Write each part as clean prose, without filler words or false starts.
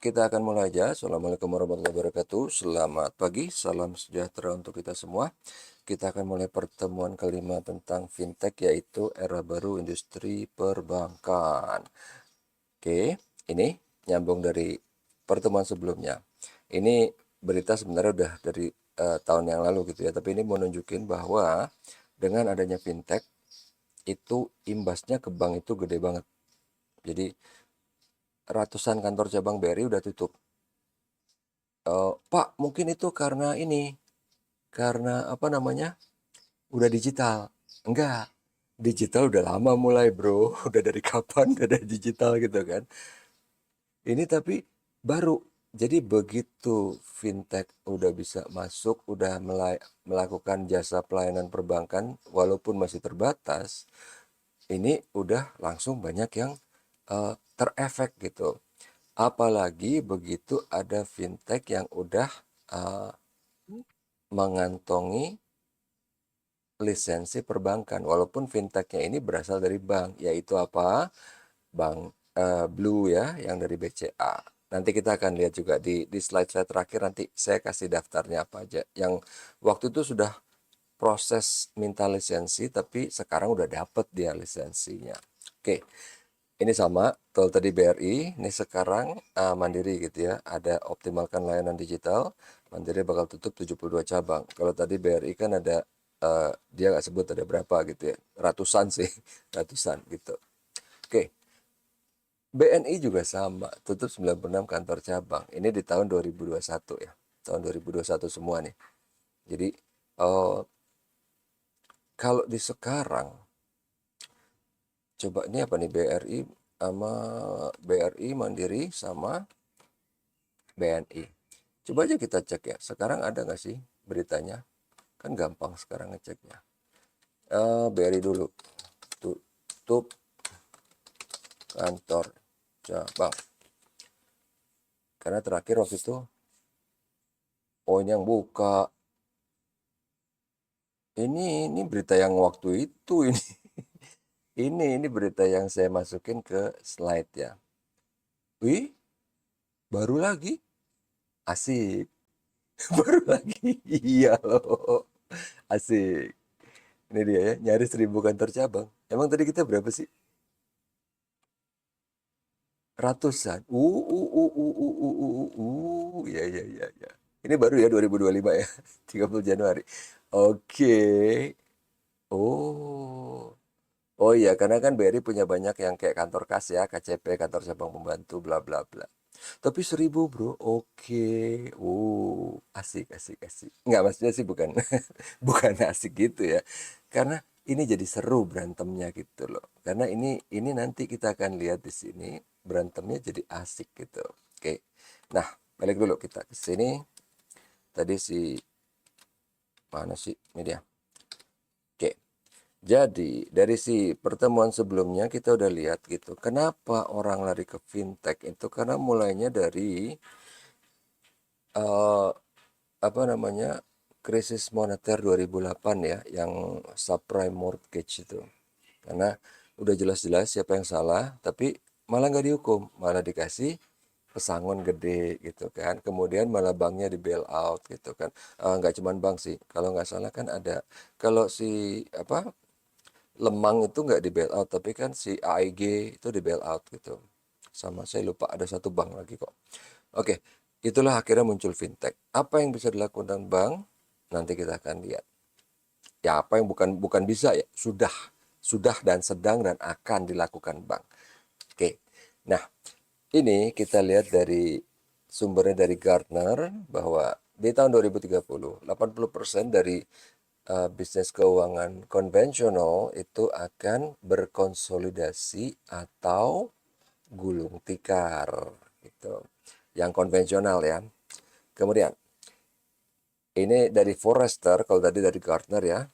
Kita akan mulai aja. Assalamualaikum warahmatullahi wabarakatuh. Selamat pagi, salam sejahtera untuk kita semua. Kita akan mulai pertemuan kelima tentang fintech, yaitu era baru industri perbankan. Oke, ini nyambung dari pertemuan sebelumnya. Ini berita sebenarnya udah dari tahun yang lalu gitu ya, tapi ini mau nunjukin bahwa dengan adanya fintech itu imbasnya ke bank itu gede banget. Jadi ratusan kantor cabang BRI udah tutup. Pak, mungkin itu karena ini, karena apa namanya, udah digital. Enggak, digital udah lama mulai bro, udah dari kapan udah ada digital gitu kan. Ini tapi baru, jadi begitu fintech udah bisa masuk, udah melakukan jasa pelayanan perbankan, walaupun masih terbatas, ini udah langsung banyak yang terefek gitu. Apalagi begitu ada fintech yang udah uh, mengantongi lisensi perbankan, walaupun fintechnya ini berasal dari bank, yaitu apa? Bank Blue ya, yang dari BCA. Nanti kita akan lihat juga di slide-slide terakhir, nanti saya kasih daftarnya apa aja. Yang waktu itu sudah proses minta lisensi, tapi sekarang udah dapet dia lisensinya. Oke, ini sama, kalau tadi BRI, ini sekarang Mandiri gitu ya. Ada optimalkan layanan digital, Mandiri bakal tutup 72 cabang. Kalau tadi BRI kan ada, dia nggak sebut ada berapa gitu ya. Ratusan sih, ratusan gitu. Oke, BNI juga sama, tutup 96 kantor cabang. Ini di tahun 2021 ya. Tahun 2021 semua nih. Jadi, eh, kalau di sekarang, coba ini apa nih, BRI, Mandiri sama BNI. Coba aja kita cek ya. Sekarang ada nggak sih beritanya? Kan gampang sekarang ngeceknya. BRI dulu. Tutup kantor cabang. Karena terakhir waktu itu, oh ini yang buka. Ini berita yang waktu itu ini. Ini berita yang saya masukin ke slide ya. Wih, baru lagi. Asik. Baru lagi. Iya loh. Asik. Ini dia ya, nyaris 1.000 kantor cabang. Emang tadi kita berapa sih? Ratusan. Ya, ya, ya, ya. Ini baru ya 2025 ya, 30 Januari. Oke. Oh. Oh iya, karena kan BRI punya banyak yang kayak kantor kas ya, KCP, kantor cabang pembantu, bla bla bla. Tapi 1.000 bro, oke. Asik, asik, asik. Nggak, maksudnya sih bukan, bukan asik gitu ya. Karena ini jadi seru berantemnya gitu loh. Karena ini nanti kita akan lihat di sini berantemnya jadi asik gitu. Oke. Nah, balik dulu kita ke sini. Tadi si mana sih? Ini dia. Oke. Jadi dari si pertemuan sebelumnya kita udah lihat gitu. Kenapa orang lari ke fintech itu? Karena mulainya dari eh, apa namanya, krisis moneter 2008 ya, yang subprime mortgage itu. Karena udah jelas-jelas siapa yang salah, tapi malah nggak dihukum, malah dikasih pesangon gede gitu kan. Kemudian malah banknya di bail out gitu kan. Nggak cuman bank sih, kalau nggak salah kan ada, kalau si apa, Lemang itu nggak di bail out, tapi kan si AIG itu di bail out gitu. Sama saya lupa ada satu bank lagi kok. Oke, itulah akhirnya muncul fintech. Apa yang bisa dilakukan bank? Nanti kita akan lihat. Ya, apa yang bukan bukan bisa ya, sudah dan sedang dan akan dilakukan bank. Oke. Nah, ini kita lihat dari sumbernya dari Gartner bahwa di tahun 2030, 80% dari bisnis keuangan konvensional itu akan berkonsolidasi atau gulung tikar gitu. Yang konvensional ya. Kemudian ini dari Forrester, kalau tadi dari Gartner ya.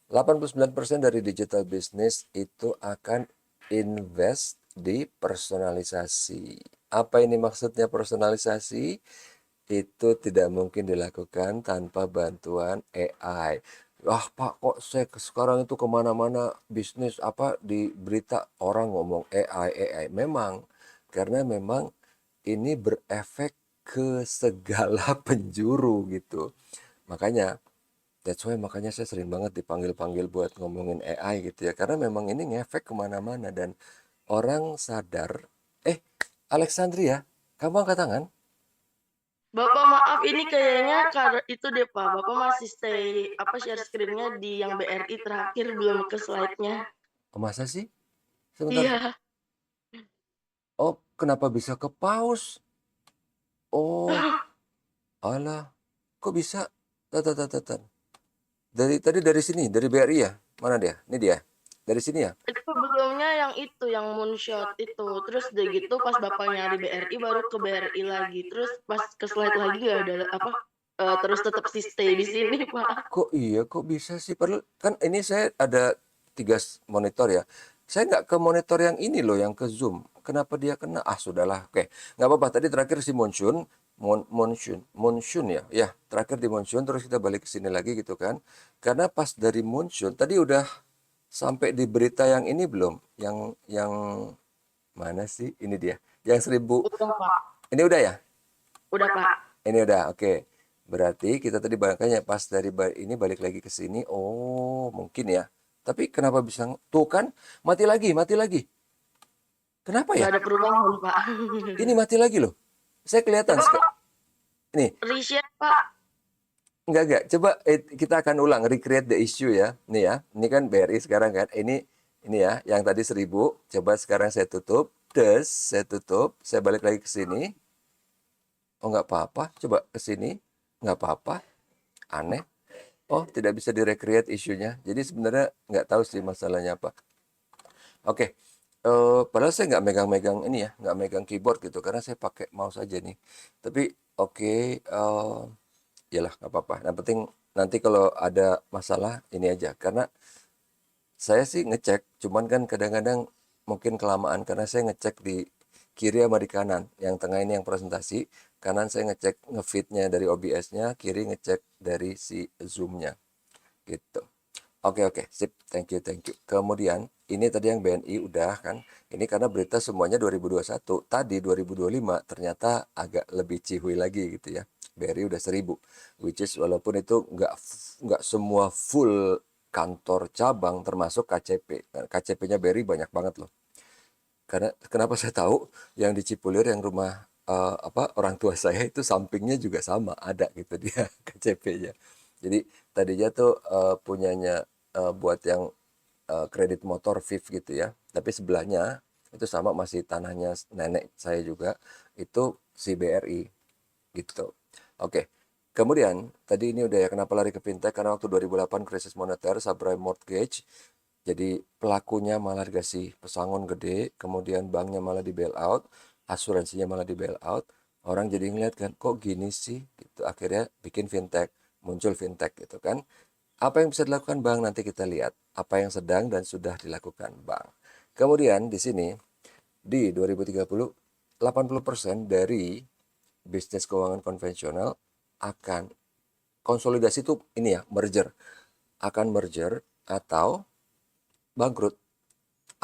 89% dari digital business itu akan invest di personalisasi. Apa ini maksudnya personalisasi? Itu tidak mungkin dilakukan tanpa bantuan AI. Wah Pak, kok saya sekarang itu kemana-mana bisnis apa di berita orang ngomong AI, AI. Memang, karena memang ini berefek ke segala penjuru gitu. Makanya that's why makanya saya sering banget dipanggil-panggil buat ngomongin AI gitu ya. Karena memang ini ngefek kemana-mana dan orang sadar, Alexandria, kamu angkat tangan? Bapak maaf ini kayaknya karena itu deh Pak, Bapak masih stay apa share screen-nya di yang BRI terakhir belum ke slide-nya. Oh, masa sih? Sebentar. Iya. Oh, kenapa bisa ke pause? Oh, alah. Kok bisa? Tar, tar, tar, tar. Dari sini, dari BRI ya? Mana dia? Ini dia. Dari sini ya? Itu sebelumnya yang itu, yang moonshot itu. Terus udah gitu pas Bapak nyari BRI baru ke BRI lagi. Terus pas ke slide lagi nggak ada apa terus tetap sih stay di sini, Pak. Kok iya, kok bisa sih? Padahal kan ini saya ada 3 monitor ya. Saya nggak ke monitor yang ini loh, yang ke Zoom. Kenapa dia kena? Ah, sudahlah. Oke, nggak apa-apa. Tadi terakhir si Monshun, Monshun ya. Ya, terakhir di Monshun, terus kita balik ke sini lagi gitu kan. Karena pas dari Monshun, tadi udah sampai di berita yang ini belum? Yang mana sih? Ini dia. Yang 1000. Udah, Pak. Ini udah ya? Udah, Pak. Ini udah, oke. Berarti kita tadi makanya pas dari ini balik lagi ke sini. Oh, mungkin ya. Tapi kenapa bisa tuh kan mati lagi, mati lagi. Kenapa ya? Nggak ada perubahan, Pak. Ini mati lagi loh. Saya kelihatan Coba Pak ini. reshare, Pak. Enggak. Coba kita akan ulang recreate the issue ya. Nih ya. Ini kan BRI sekarang kan. Ini ya, yang tadi 1000. Coba sekarang saya tutup. Saya tutup. Saya balik lagi ke sini. Oh, nggak apa-apa. Coba ke sini. Nggak apa-apa. Aneh. Oh, tidak bisa direcreate isunya. Jadi sebenarnya nggak tahu sih masalahnya apa. Oke, padahal saya nggak megang-megang ini ya, nggak megang keyboard gitu, karena saya pakai mouse aja nih. Tapi oke, yalah nggak apa-apa. Yang penting nanti kalau ada masalah ini aja, karena saya sih ngecek, cuman kan kadang-kadang mungkin kelamaan karena saya ngecek di kiri sama di kanan. Yang tengah ini yang presentasi, kanan saya ngecek ngefeednya dari OBS-nya, kiri ngecek dari si Zoom-nya gitu. Oke, sip. Thank you, thank you. Kemudian, ini tadi yang BNI udah kan. Ini karena berita semuanya 2021. Tadi 2025 ternyata agak lebih cihuy lagi gitu ya. BRI udah 1000. Which is walaupun itu nggak semua full kantor cabang termasuk KCP. KCP-nya BRI banyak banget loh. Karena kenapa saya tahu yang di Cipulir yang rumah apa orang tua saya itu sampingnya juga sama ada gitu dia KCP-nya. Jadi tadinya tuh punyanya buat yang kredit motor VIF gitu ya. Tapi sebelahnya itu sama masih tanahnya nenek saya juga itu si BRI gitu. Oke. Kemudian tadi ini udah ya kenapa lari ke fintech karena waktu 2008 krisis moneter subprime mortgage jadi pelakunya malah dikasih pesangon gede, kemudian banknya malah di bailout, asuransinya malah di bailout. Orang jadi ngeliat kan, kok gini sih? Gitu. Akhirnya bikin fintech, muncul fintech gitu kan. Apa yang bisa dilakukan bank nanti kita lihat. Apa yang sedang dan sudah dilakukan bank. Kemudian di sini di 2030 80% dari bisnis keuangan konvensional akan konsolidasi itu ini ya, merger. Akan merger atau bangkrut,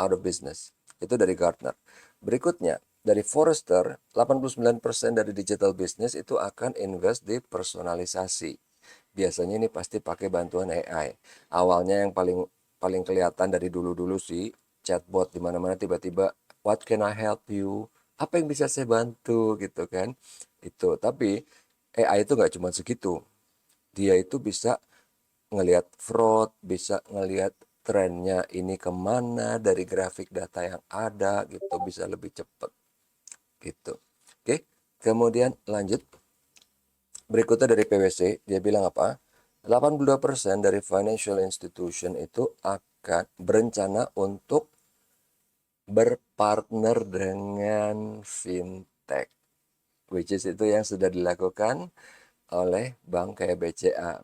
out of business. Itu dari Gartner. Berikutnya, dari Forrester, 89% dari digital business itu akan invest di personalisasi. Biasanya ini pasti pakai bantuan AI. Awalnya yang paling paling kelihatan dari dulu-dulu sih, chatbot di mana-mana tiba-tiba, what can I help you? Apa yang bisa saya bantu gitu kan? Itu. Tapi AI itu nggak cuma segitu. Dia itu bisa ngelihat fraud, bisa ngelihat trennya ini kemana dari grafik data yang ada gitu, bisa lebih cepat gitu. Oke, kemudian lanjut. Berikutnya dari PwC, dia bilang apa? 82% dari financial institution itu akan berencana untuk berpartner dengan fintech, which is itu yang sudah dilakukan oleh bank kayak BCA.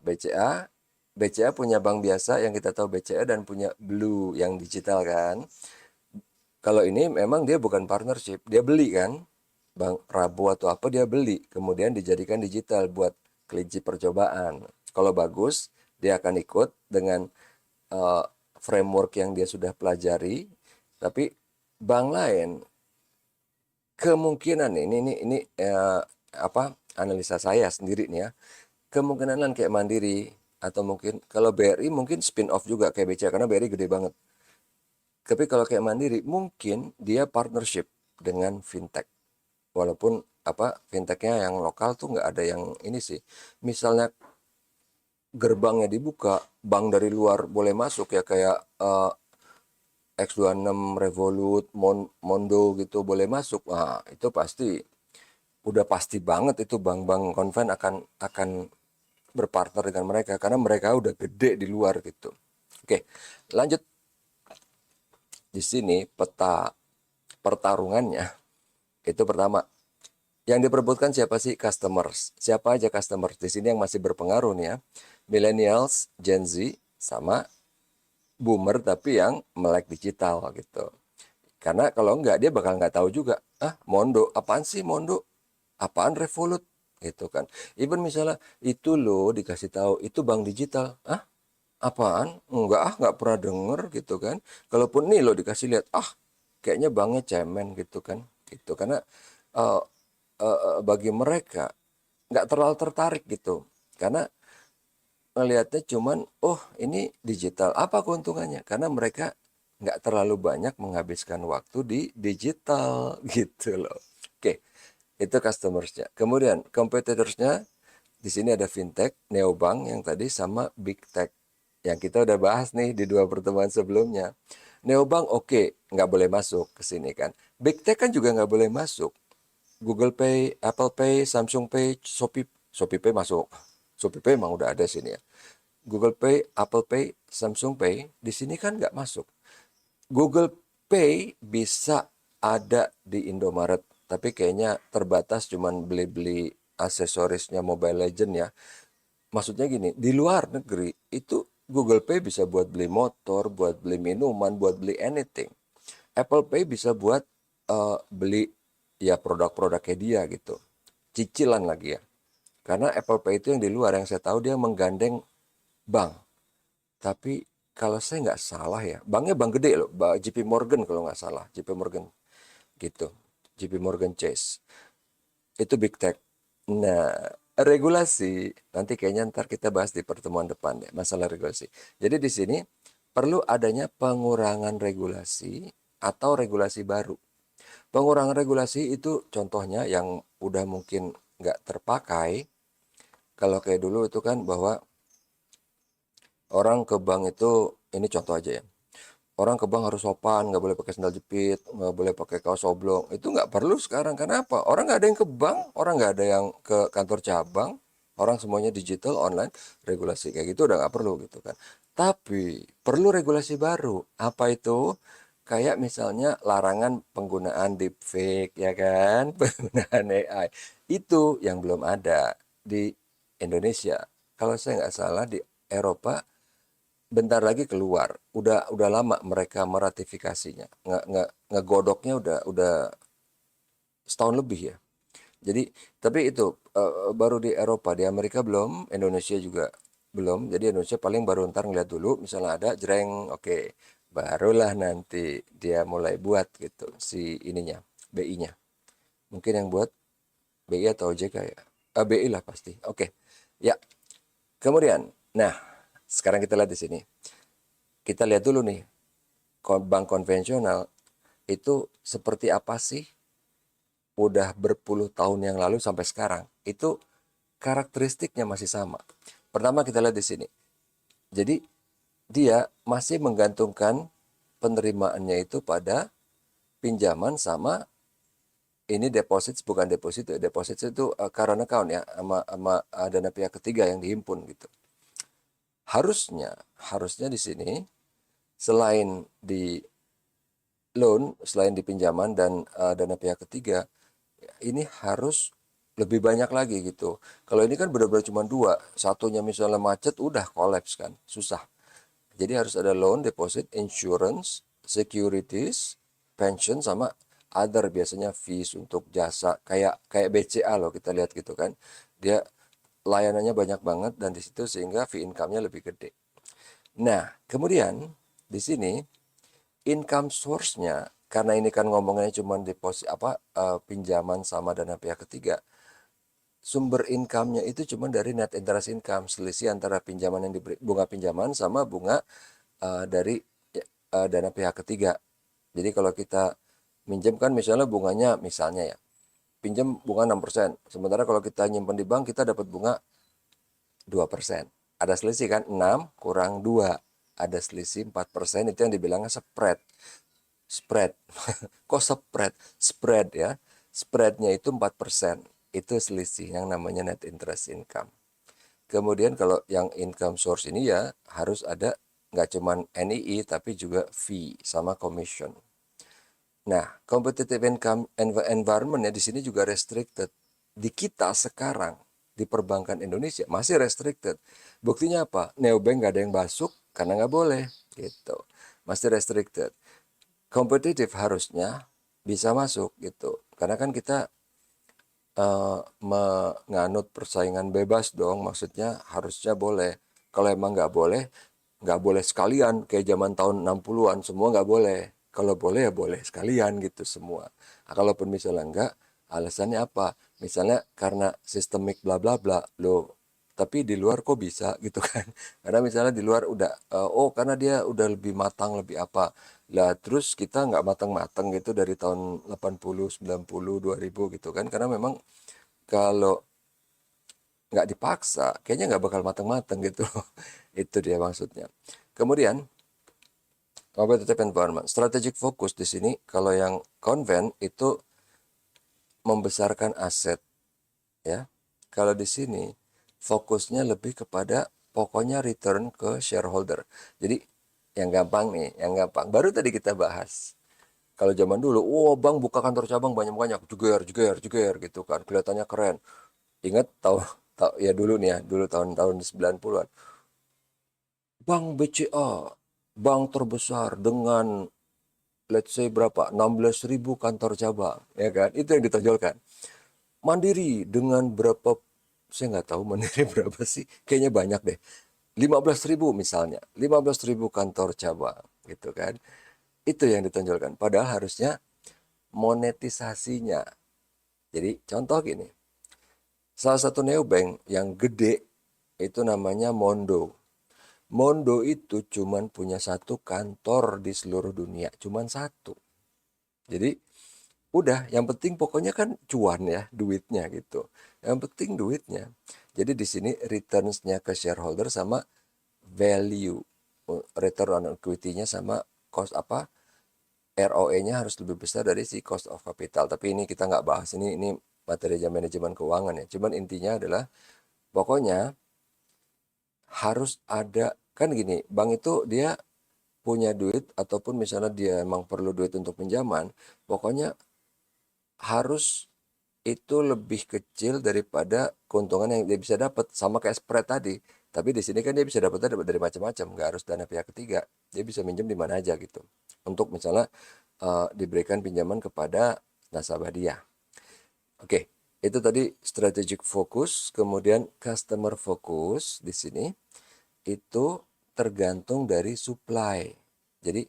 BCA punya bank biasa yang kita tahu BCA dan punya Blue yang digital kan. Kalau ini memang dia bukan partnership, dia beli kan. Bank Rabo atau apa dia beli, kemudian dijadikan digital buat kelinci percobaan. Kalau bagus, dia akan ikut dengan uh, framework yang dia sudah pelajari. Tapi bank lain kemungkinan ini apa, analisa saya sendiri nih ya, kemungkinan kayak Mandiri atau mungkin kalau BRI mungkin spin off juga kayak BCA karena BRI gede banget. Tapi kalau kayak Mandiri mungkin dia partnership dengan fintech. Walaupun apa fintechnya yang lokal tuh nggak ada yang ini sih. Misalnya gerbangnya dibuka, bank dari luar boleh masuk ya kayak X26, Revolut, Mondo gitu boleh masuk. Nah, itu pasti udah pasti banget itu bank-bank konven akan berpartner dengan mereka karena mereka udah gede di luar gitu. Oke, lanjut di sini peta pertarungannya itu pertama yang diperebutkan siapa sih customers? Siapa aja customers di sini yang masih berpengaruh nih ya? Millennials, Gen Z, sama boomer tapi yang melek digital gitu. Karena kalau enggak dia bakal nggak tahu juga. Ah, Mondo, apaan sih Mondo? Apaan Revolut? Gitu kan. Even misalnya itu loh dikasih tahu itu bank digital. Ah, apaan? Enggak ah, nggak pernah denger gitu kan. Kalaupun nih lo dikasih lihat, ah, kayaknya banknya cemen gitu kan. Gitu karena eh, bagi mereka nggak terlalu tertarik gitu. Karena ngelihatnya cuman, oh ini digital, apa keuntungannya? Karena mereka nggak terlalu banyak menghabiskan waktu di digital gitu loh. Oke, itu customersnya. Kemudian competitorsnya di sini ada fintech, neobank yang tadi sama big tech yang kita udah bahas nih di dua pertemuan sebelumnya. Neobank oke, nggak boleh masuk ke sini kan. Big tech kan juga nggak boleh masuk. Google Pay, Apple Pay, Samsung Pay, Shopee Pay masuk. Shopee Pay emang udah ada sini ya. Google Pay, Apple Pay, Samsung Pay di sini kan nggak masuk. Google Pay bisa ada di Indomaret, tapi kayaknya terbatas cuman beli-beli aksesorisnya Mobile Legend ya. Maksudnya gini, di luar negeri itu Google Pay bisa buat beli motor, buat beli minuman, buat beli anything. Apple Pay bisa buat beli ya produk-produknya dia gitu. Cicilan lagi ya. Karena Apple Pay itu yang di luar yang saya tahu dia menggandeng bank. Tapi kalau saya nggak salah ya, banknya bank gede loh, JP Morgan kalau nggak salah, JP Morgan gitu, JP Morgan Chase. Itu big tech. Nah, regulasi nanti kayaknya ntar kita bahas di pertemuan depan ya, masalah regulasi. Jadi di sini perlu adanya pengurangan regulasi atau regulasi baru. Pengurangan regulasi itu contohnya yang udah mungkin nggak terpakai. Kalau kayak dulu itu kan bahwa orang ke bank itu, ini contoh aja ya. Orang ke bank harus sopan, nggak boleh pakai sandal jepit, nggak boleh pakai kaos oblong. Itu nggak perlu sekarang. Kenapa? Orang nggak ada yang ke bank, orang nggak ada yang ke kantor cabang, orang semuanya digital, online, regulasi kayak gitu udah nggak perlu gitu kan. Tapi perlu regulasi baru. Apa itu? Kayak misalnya larangan penggunaan deepfake, ya kan? Penggunaan AI. Itu yang belum ada di Indonesia. Kalau saya nggak salah di Eropa bentar lagi keluar. Udah lama mereka meratifikasinya. Ngegodoknya udah setahun lebih ya. Jadi tapi itu baru di Eropa, di Amerika belum, Indonesia juga belum. Jadi Indonesia paling baru ntar ngeliat dulu, misalnya ada jreng, oke, barulah nanti dia mulai buat gitu si ininya, BI-nya. Mungkin yang buat BI atau OJK ya. BI lah pasti. Oke. Ya, kemudian, nah sekarang kita lihat di sini. Kita lihat dulu nih, bank konvensional itu seperti apa sih udah berpuluh tahun yang lalu sampai sekarang. Itu karakteristiknya masih sama. Pertama kita lihat di sini. Jadi dia masih menggantungkan penerimaannya itu pada pinjaman sama ini deposit bukan deposit, deposit itu current account ya sama dana pihak ketiga yang dihimpun gitu. Harusnya di sini selain di loan, selain di pinjaman dan dana pihak ketiga, ini harus lebih banyak lagi gitu. Kalau ini kan benar-benar cuma dua, satunya misalnya macet udah kolaps kan, susah. Jadi harus ada loan, deposit, insurance, securities, pension sama other biasanya fees untuk jasa kayak kayak BCA loh kita lihat gitu kan. Dia layanannya banyak banget dan di situ sehingga fee income-nya lebih gede. Nah, kemudian di sini income source-nya karena ini kan ngomongnya cuma deposit pinjaman sama dana pihak ketiga, sumber income-nya itu cuma dari net interest income, selisih antara pinjaman yang diberi, bunga pinjaman sama bunga dari dana pihak ketiga. Jadi kalau kita minjem kan misalnya bunganya misalnya ya, pinjam bunga 6%. Sementara kalau kita nyimpan di bank kita dapat bunga 2%. Ada selisih kan, 6 kurang 2. Ada selisih 4%, itu yang dibilangnya spread. Spread. Kok spread? Spread ya. Spreadnya itu 4%. Itu selisih yang namanya net interest income. Kemudian kalau yang income source ini ya harus ada nggak cuman NII tapi juga fee sama commission. Nah, competitive income environment ya di sini juga restricted. Di kita sekarang di perbankan Indonesia masih restricted. Buktinya apa? Neobank nggak ada yang masuk karena nggak boleh gitu. Masih restricted. Kompetitif harusnya bisa masuk gitu. Karena kan kita menganut persaingan bebas dong. Maksudnya harusnya boleh. Kalau emang nggak boleh sekalian kayak zaman tahun 60-an, semua nggak boleh. Kalau boleh ya boleh sekalian gitu semua. Nah, kalaupun misalnya enggak, alasannya apa? Misalnya karena sistemik bla bla bla, loh. Tapi di luar kok bisa gitu kan? Karena misalnya di luar udah, oh karena dia udah lebih matang, lebih apa. Lah terus kita nggak matang-matang gitu dari tahun 80, 90, 2000 gitu kan. Karena memang kalau nggak dipaksa, kayaknya nggak bakal matang-matang gitu. Itu dia maksudnya. Kemudian, competitive environment. Strategic focus di sini, kalau yang konven itu membesarkan aset, ya. Kalau di sini, fokusnya lebih kepada pokoknya return ke shareholder. Jadi, yang gampang nih, yang gampang. Baru tadi kita bahas. Kalau zaman dulu, bank buka kantor cabang banyak-banyak, juger, juger, juger gitu kan. Kelihatannya keren. Ingat tahu ya dulu nih ya, dulu tahun-tahun 90-an. Bank BCA, bank terbesar dengan let's say berapa? 16.000 kantor cabang, ya kan? Itu yang ditonjolkan. Mandiri dengan berapa? Saya nggak tahu Mandiri berapa sih. Kayaknya banyak deh. 15.000 misalnya. 15.000 kantor cabang, gitu kan. Itu yang ditonjolkan. Padahal harusnya monetisasinya. Jadi contoh gini. Salah satu neobank yang gede itu namanya Mondo. Mondo itu cuman punya satu kantor di seluruh dunia. Cuman satu. Jadi udah, yang penting pokoknya kan cuan ya, duitnya gitu. Yang penting duitnya. Jadi di sini returns-nya ke shareholder sama value, return on equity-nya sama cost ROE-nya harus lebih besar dari si cost of capital. Tapi ini kita nggak bahas, ini materi manajemen keuangan ya. Cuman intinya adalah pokoknya harus ada, kan gini, bank itu dia punya duit ataupun misalnya dia emang perlu duit untuk pinjaman, pokoknya harus itu lebih kecil daripada keuntungan yang dia bisa dapat, sama kayak spread tadi. Tapi di sini kan dia bisa dapatnya dari macam-macam, nggak harus dana pihak ketiga. Dia bisa minjem di mana aja gitu. Untuk misalnya diberikan pinjaman kepada nasabah dia. Oke, itu tadi strategic focus, kemudian customer focus di sini itu tergantung dari supply. Jadi,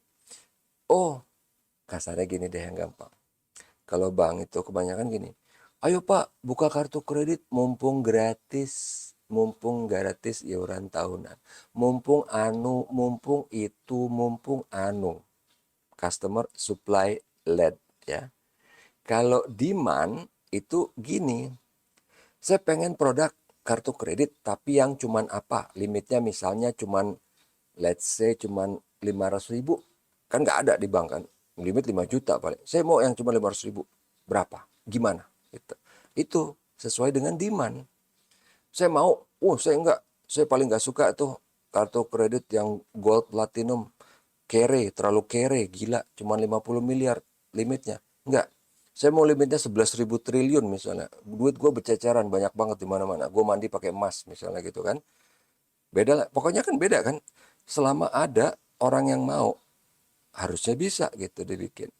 kasarnya gini deh yang gampang. Kalau bank itu kebanyakan gini, ayo Pak buka kartu kredit mumpung gratis iuran tahunan, mumpung itu, mumpung anu. Customer supply led ya. Kalau demand itu gini, saya pengen produk kartu kredit tapi yang cuman apa, limitnya misalnya cuman let's say cuman 500.000, kan nggak ada di bank kan, limit 5 juta paling, saya mau yang cuma 500.000, berapa, gimana itu sesuai dengan demand. Saya mau, saya enggak, saya paling nggak suka tuh kartu kredit yang gold platinum, terlalu gila, cuma 50 miliar limitnya. Enggak, saya mau limitnya 11.000 triliun misalnya, duit gue berceceran banyak banget di mana-mana, gue mandi pakai emas misalnya gitu kan. Beda lah, pokoknya kan beda kan. Selama ada orang yang mau, harusnya bisa gitu dibikin.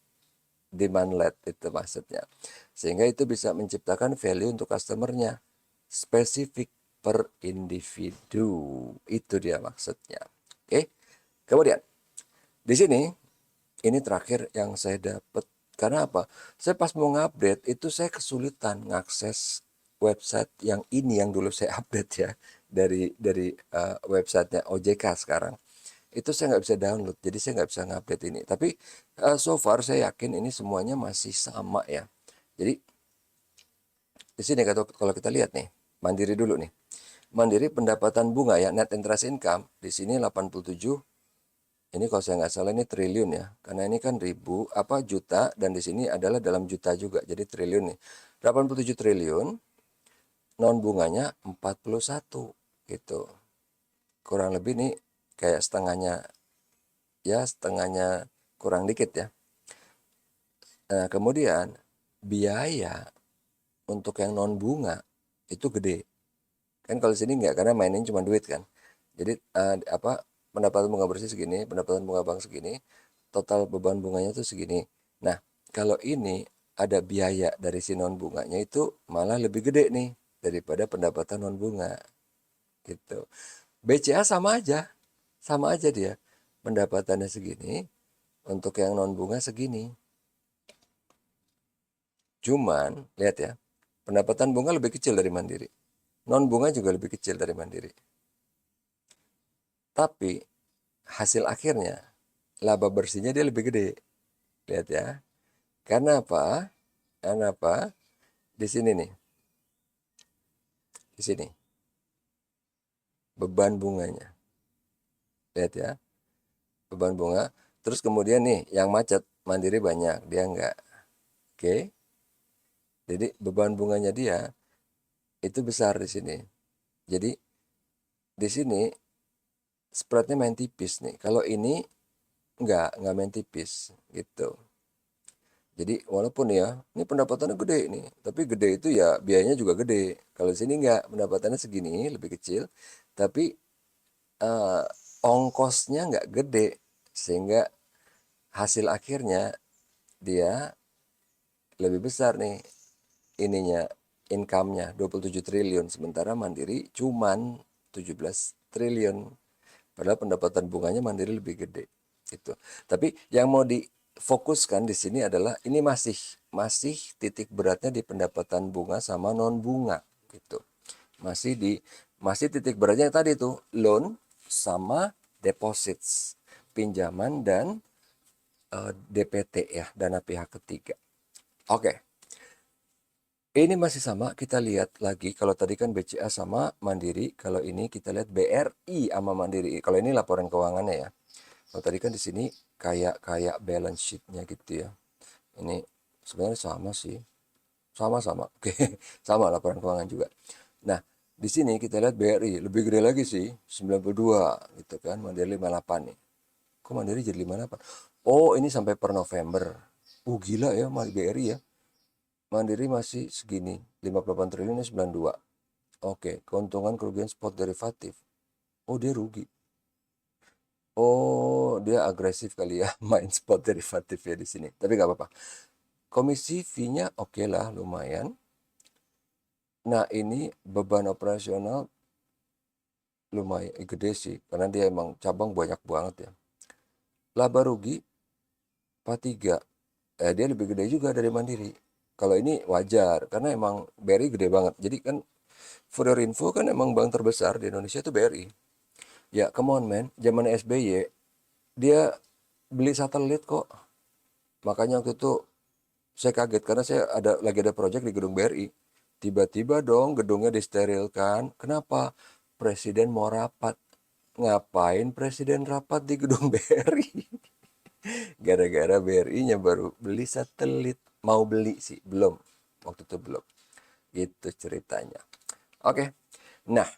Demand led itu maksudnya. Sehingga itu bisa menciptakan value untuk customernya. Spesifik per individu. Itu dia maksudnya. Oke. Kemudian, di sini Ini terakhir yang saya dapat. Karena apa? Saya pas mau ngupdate itu saya kesulitan ngakses website yang ini yang dulu saya update ya dari websitenya OJK sekarang. Itu saya nggak bisa download, jadi saya nggak bisa ngupdate ini. Tapi so far saya yakin ini semuanya masih sama ya. Jadi di sini kalau kita lihat nih, Mandiri dulu nih. Mandiri pendapatan bunga ya, net interest income di sini 87. Ini kalau saya nggak salah ini triliun ya, karena ini kan ribu apa juta dan di sini adalah dalam juta juga, jadi triliun nih. 87 triliun, non bunganya 41 gitu. Kurang lebih nih kayak setengahnya ya, setengahnya kurang dikit ya. Nah, kemudian biaya untuk yang non bunga itu gede. Kan kalau sini nggak, karena mainin cuma duit kan. Jadi apa pendapatan bunga bersih segini, pendapatan bunga bank segini, total beban bunganya tuh segini. Nah, kalau ini ada biaya dari si non bunganya itu malah lebih gede nih daripada pendapatan non bunga gitu. BCA sama aja dia. Pendapatannya segini, untuk yang non bunga segini. Cuman lihat ya, pendapatan bunga lebih kecil dari Mandiri. Non bunga juga lebih kecil dari Mandiri. Tapi hasil akhirnya laba bersihnya dia lebih gede. Lihat ya. Karena apa? Karena apa? Di sini nih. Di sini. Beban bunganya. Lihat ya. Beban bunga. Terus kemudian nih yang macet Mandiri banyak, dia enggak. Oke. Jadi beban bunganya dia itu besar di sini. Jadi di sini spreadnya main tipis nih. Kalau ini enggak main tipis gitu. Jadi walaupun ya ini pendapatannya gede nih, tapi gede itu ya biayanya juga gede. Kalau di sini enggak, pendapatannya segini lebih kecil, tapi eh, ongkosnya enggak gede sehingga hasil akhirnya dia lebih besar nih ininya, income-nya 27 triliun, sementara Mandiri cuman 17 triliun. Padahal pendapatan bunganya Mandiri lebih gede gitu. Tapi yang mau difokuskan di sini adalah ini masih titik beratnya di pendapatan bunga sama non bunga gitu. Masih titik beratnya tadi tuh loan sama deposits, pinjaman dan DPT ya, dana pihak ketiga. Oke. Ini masih sama, kita lihat lagi. Kalau tadi kan BCA sama Mandiri, kalau ini kita lihat BRI sama Mandiri. Kalau ini laporan keuangannya ya. Kalau tadi kan di sini kayak balance sheet-nya gitu ya. Ini sebenarnya sama sih. Sama-sama. Oke, sama laporan keuangan juga. Nah, di sini kita lihat BRI lebih gede lagi sih, 92 gitu kan. Mandiri 58 nih. Kok Mandiri jadi 58? Oh, ini sampai per November. Gila ya BRI ya. Mandiri masih segini, 58 triliun ini 92. Oke, keuntungan kerugian spot derivatif. Oh, dia rugi. Oh, dia agresif kali ya main spot derivatif ya di sini. Tapi nggak apa-apa. Komisi fee-nya oke lah, lumayan. Nah, ini beban operasional lumayan gede sih, karena dia emang cabang banyak banget ya. Laba rugi 43, dia lebih gede juga dari Mandiri. Kalau ini wajar, karena emang BRI gede banget. Jadi kan for your info kan emang bank terbesar di Indonesia itu BRI. Ya, come on man, zaman SBY dia beli satelit kok. Makanya waktu itu saya kaget karena saya lagi ada proyek di gedung BRI. Tiba-tiba dong gedungnya disterilkan. Kenapa? Presiden mau rapat. Ngapain presiden rapat di gedung BRI? Gara-gara BRI-nya baru beli satelit. Mau beli sih, belum. Waktu itu belum. Itu ceritanya. Oke. Nah,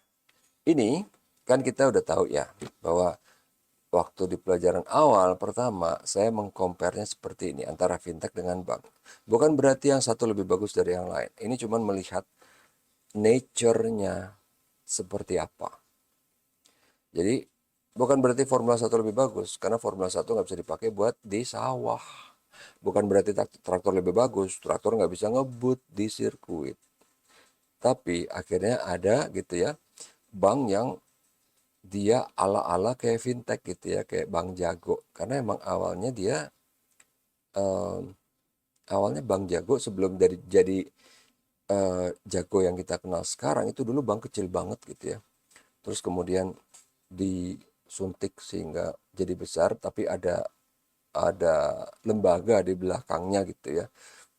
ini kan kita udah tahu ya bahwa waktu di pelajaran awal pertama saya mengkomparnya seperti ini antara fintech dengan bank. Bukan berarti yang satu lebih bagus dari yang lain. Ini cuma melihat nature-nya seperti apa. Jadi bukan berarti Formula 1 lebih bagus, karena Formula 1 nggak bisa dipakai buat di sawah. Bukan berarti traktor lebih bagus, traktor nggak bisa ngebut di sirkuit. Tapi akhirnya ada gitu ya, bank yang dia ala-ala kayak fintech gitu ya, kayak Bank Jago. Karena emang awalnya dia awalnya Bank Jago sebelum jadi Jago yang kita kenal sekarang itu dulu bank kecil banget gitu ya. Terus kemudian disuntik sehingga jadi besar, tapi ada lembaga di belakangnya gitu ya.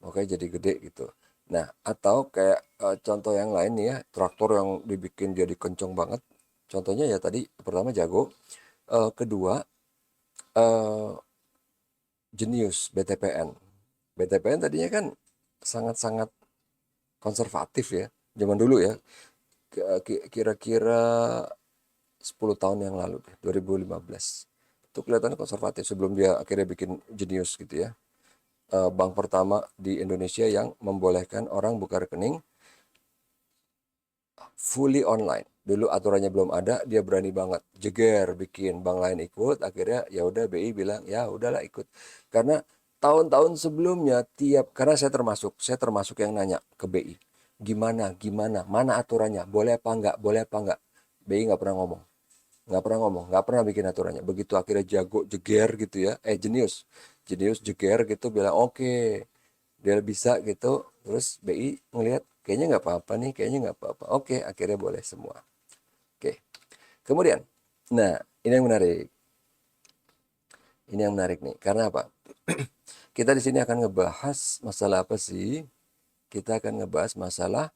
Makanya jadi gede gitu. Nah, atau kayak contoh yang lain nih ya, traktor yang dibikin jadi kenceng banget. Contohnya ya tadi pertama Jago, kedua eh, Jenius BTPN. BTPN tadinya kan sangat-sangat konservatif ya, zaman dulu ya. Kira-kira 10 tahun yang lalu deh, 2015. Itu kelihatannya konservatif sebelum dia akhirnya bikin Jenius gitu ya. Bank pertama di Indonesia yang membolehkan orang buka rekening fully online. Dulu aturannya belum ada, dia berani banget jeger bikin bank lain ikut. Akhirnya ya udah BI bilang ya udahlah ikut. Karena tahun-tahun sebelumnya karena saya termasuk yang nanya ke BI. Gimana, mana aturannya, boleh apa enggak. BI nggak pernah bikin aturannya. Begitu akhirnya Jago jeger gitu ya, Jenius jeger gitu bilang oke, dia bisa gitu. Terus BI ngelihat kayaknya nggak apa-apa nih, kayaknya nggak apa-apa, oke akhirnya boleh semua. Oke, kemudian, nah ini yang menarik nih, karena apa? Kita di sini akan ngebahas masalah apa sih? Kita akan ngebahas masalah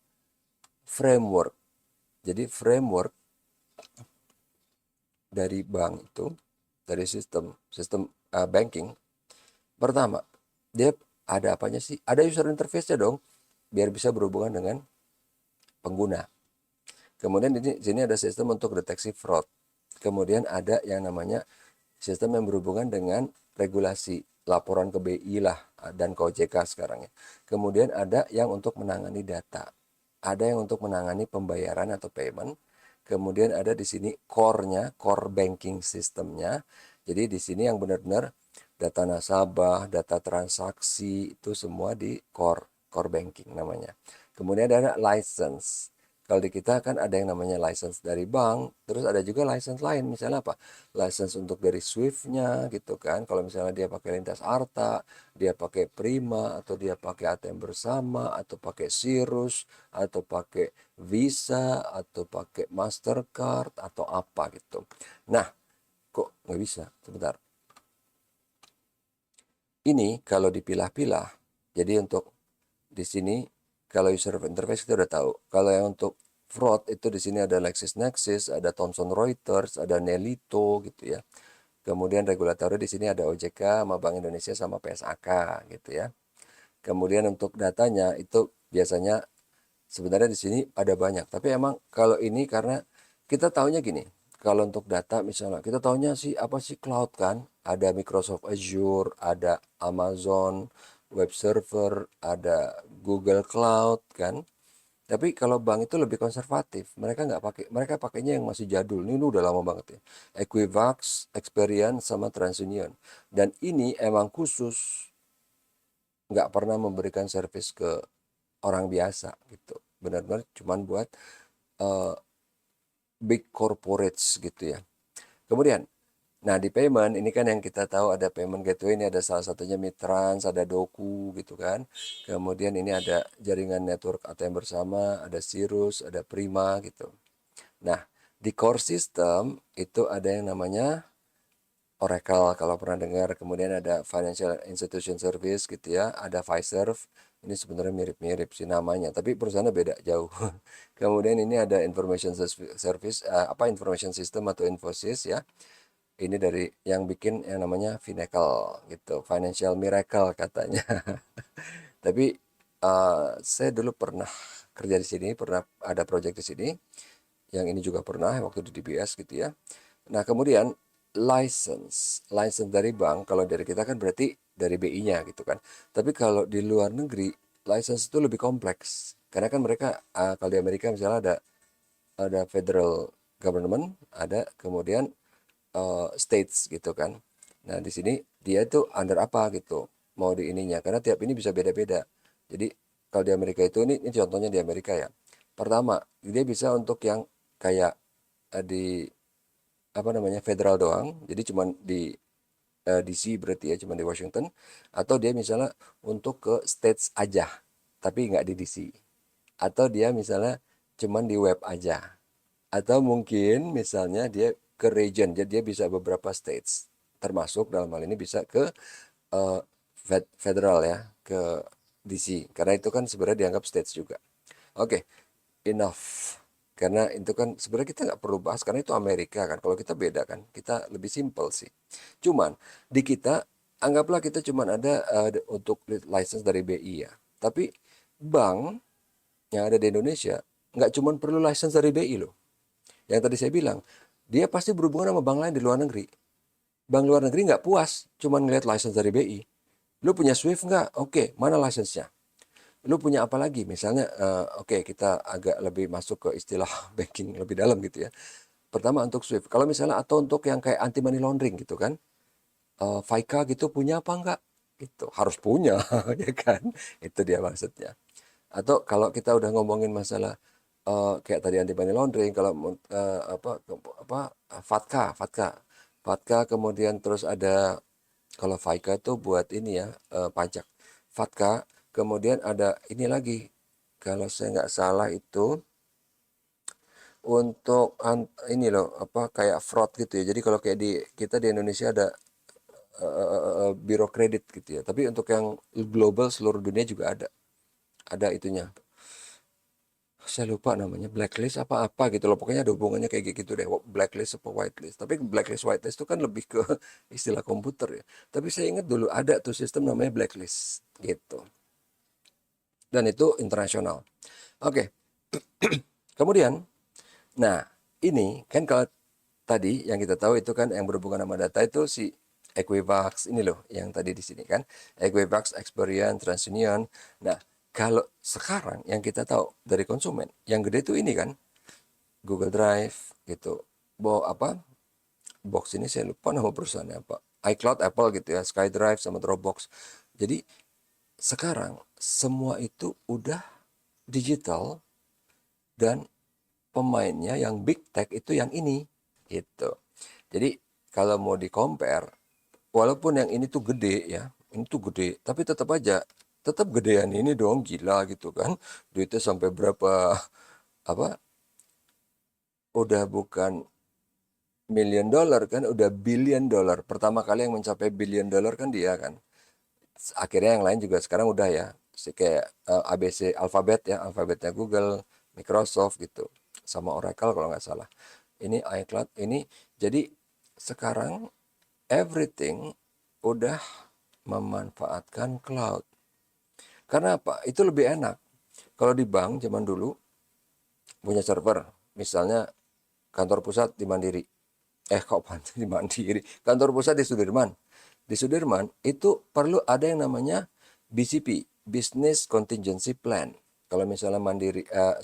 framework. Jadi framework dari bank itu, dari sistem sistem banking. Pertama, dia ada apanya sih? Ada user interface-nya dong, biar bisa berhubungan dengan pengguna. Kemudian di sini ada sistem untuk deteksi fraud. Kemudian ada yang namanya sistem yang berhubungan dengan regulasi, laporan ke BI lah dan ke OJK sekarang ya. Kemudian ada yang untuk menangani data. Ada yang untuk menangani pembayaran atau payment. Kemudian ada di sini core-nya, core banking sistemnya. Jadi di sini yang benar-benar data nasabah, data transaksi itu semua di core banking namanya. Kemudian ada license. Kalau di kita kan ada yang namanya license dari bank, terus ada juga license lain, misalnya apa? License untuk dari Swift-nya gitu kan. Kalau misalnya dia pakai Lintas Arta, dia pakai Prima, atau dia pakai ATM Bersama, atau pakai Sirus, atau pakai Visa, atau pakai Mastercard, atau apa gitu. Nah, kok nggak bisa? Sebentar. Ini kalau dipilah-pilah, jadi untuk di sini kalau user interface kita udah tahu. Kalau yang untuk fraud itu di sini ada LexisNexis, ada Thomson Reuters, ada Nelito gitu ya. Kemudian regulatornya di sini ada OJK sama Bank Indonesia sama PSAK gitu ya. Kemudian untuk datanya itu biasanya sebenarnya di sini ada banyak, tapi emang kalau ini karena kita tahunya gini, kalau untuk data misalnya kita tahunya sih apa sih cloud kan, ada Microsoft Azure, ada Amazon Web Server, ada Google Cloud kan. Tapi kalau bank itu lebih konservatif, mereka nggak pakai, mereka pakainya yang masih jadul. Ini udah lama banget ya. Equifax, Experian, sama TransUnion. Dan ini emang khusus nggak pernah memberikan service ke orang biasa gitu. Benar-benar cuman buat uh, big corporates gitu ya. Kemudian, nah di payment ini kan yang kita tahu ada payment gateway, ini ada salah satunya Mitrans, ada Doku gitu kan. Kemudian ini ada jaringan network ATM Bersama, ada Sirus, ada Prima gitu. Nah, di core system itu ada yang namanya Oracle kalau pernah dengar, kemudian ada Financial Institution Service gitu ya, ada Fiserv. Ini sebenarnya mirip-mirip sih namanya, tapi perusahaannya beda jauh. Kemudian ini ada Service, Information System atau Infosys ya. Ini dari yang bikin yang namanya Finacle gitu, Financial Miracle katanya. Tapi saya dulu pernah kerja di sini, pernah ada project di sini. Yang ini juga pernah waktu di DBS gitu ya. Nah, kemudian license dari bank kalau dari kita kan berarti dari BI-nya gitu kan. Tapi kalau di luar negeri license itu lebih kompleks. Karena kan mereka kalau di Amerika misalnya ada federal government, ada kemudian states gitu kan. Nah, di sini dia itu under apa gitu, mau di ininya. Karena tiap ini bisa beda-beda. Jadi kalau di Amerika itu ini contohnya di Amerika ya. Pertama, dia bisa untuk yang kayak di apa namanya federal doang. Jadi cuma di DC berarti ya, cuma di Washington, atau dia misalnya untuk ke states aja, tapi nggak di DC, atau dia misalnya cuman di web aja, atau mungkin misalnya dia ke region, jadi dia bisa beberapa states, termasuk dalam hal ini bisa ke eh, federal ya, ke DC, karena itu kan sebenarnya dianggap states juga. Oke, enough. Karena itu kan sebenarnya kita nggak perlu bahas karena itu Amerika kan. Kalau kita beda kan, kita lebih simpel sih. Cuman di kita anggaplah kita cuman ada untuk license dari BI ya. Tapi bank yang ada di Indonesia nggak cuman perlu license dari BI loh. Yang tadi saya bilang, dia pasti berhubungan sama bank lain di luar negeri. Bank luar negeri nggak puas cuman ngeliat license dari BI. Lu punya Swift nggak? Oke, mana license-nya? Lu punya apa lagi? Misalnya, oke, kita agak lebih masuk ke istilah banking lebih dalam gitu ya. Pertama untuk Swift. Kalau misalnya atau untuk yang kayak anti money laundering gitu kan, FICA gitu punya apa enggak? Gitu. Harus punya, ya kan? Itu dia maksudnya. Atau kalau kita udah ngomongin masalah kayak tadi anti money laundering, kalau apa FATCA, FATCA, FATCA, kemudian terus ada kalau FICA itu buat ini ya, pajak. FATCA, kemudian ada ini lagi, kalau saya nggak salah itu untuk ini loh, apa kayak fraud gitu ya. Jadi kalau kayak di kita di Indonesia ada biro kredit gitu ya. Tapi untuk yang global seluruh dunia juga ada itunya. Saya lupa namanya, blacklist apa-apa gitu loh. Pokoknya ada hubungannya kayak gitu deh, blacklist apa whitelist. Tapi blacklist whitelist itu kan lebih ke istilah komputer ya. Tapi saya ingat dulu ada tuh sistem namanya blacklist gitu. Dan itu internasional. Oke, kemudian, nah ini kan kalau tadi yang kita tahu itu kan yang berhubungan sama data itu si Equifax ini loh yang tadi di sini kan. Equifax, Experian, TransUnion. Nah, kalau sekarang yang kita tahu dari konsumen, yang gede itu ini kan Google Drive gitu. Apa? Box ini saya lupa nama perusahaannya apa. iCloud Apple gitu ya, SkyDrive sama Dropbox. Jadi sekarang semua itu udah digital dan pemainnya yang big tech itu yang ini gitu. Jadi kalau mau di compare, walaupun yang ini tuh gede ya, ini tuh gede, tapi tetap gedean ini dong, gila gitu kan. Duitnya sampai berapa apa? Udah bukan million dollar kan, udah billion dollar. Pertama kali yang mencapai billion dollar kan dia kan. Akhirnya yang lain juga sekarang udah ya, kayak ABC alfabet ya, alfabetnya Google, Microsoft gitu, sama Oracle kalau nggak salah. Ini iCloud ini, jadi sekarang everything udah memanfaatkan cloud. Karena apa? Itu lebih enak. Kalau di bank zaman dulu punya server, misalnya kantor pusat di Mandiri. Kok di Mandiri? Kantor pusat di Sudirman. Di Sudirman itu perlu ada yang namanya BCP, Business Contingency Plan. Kalau misalnya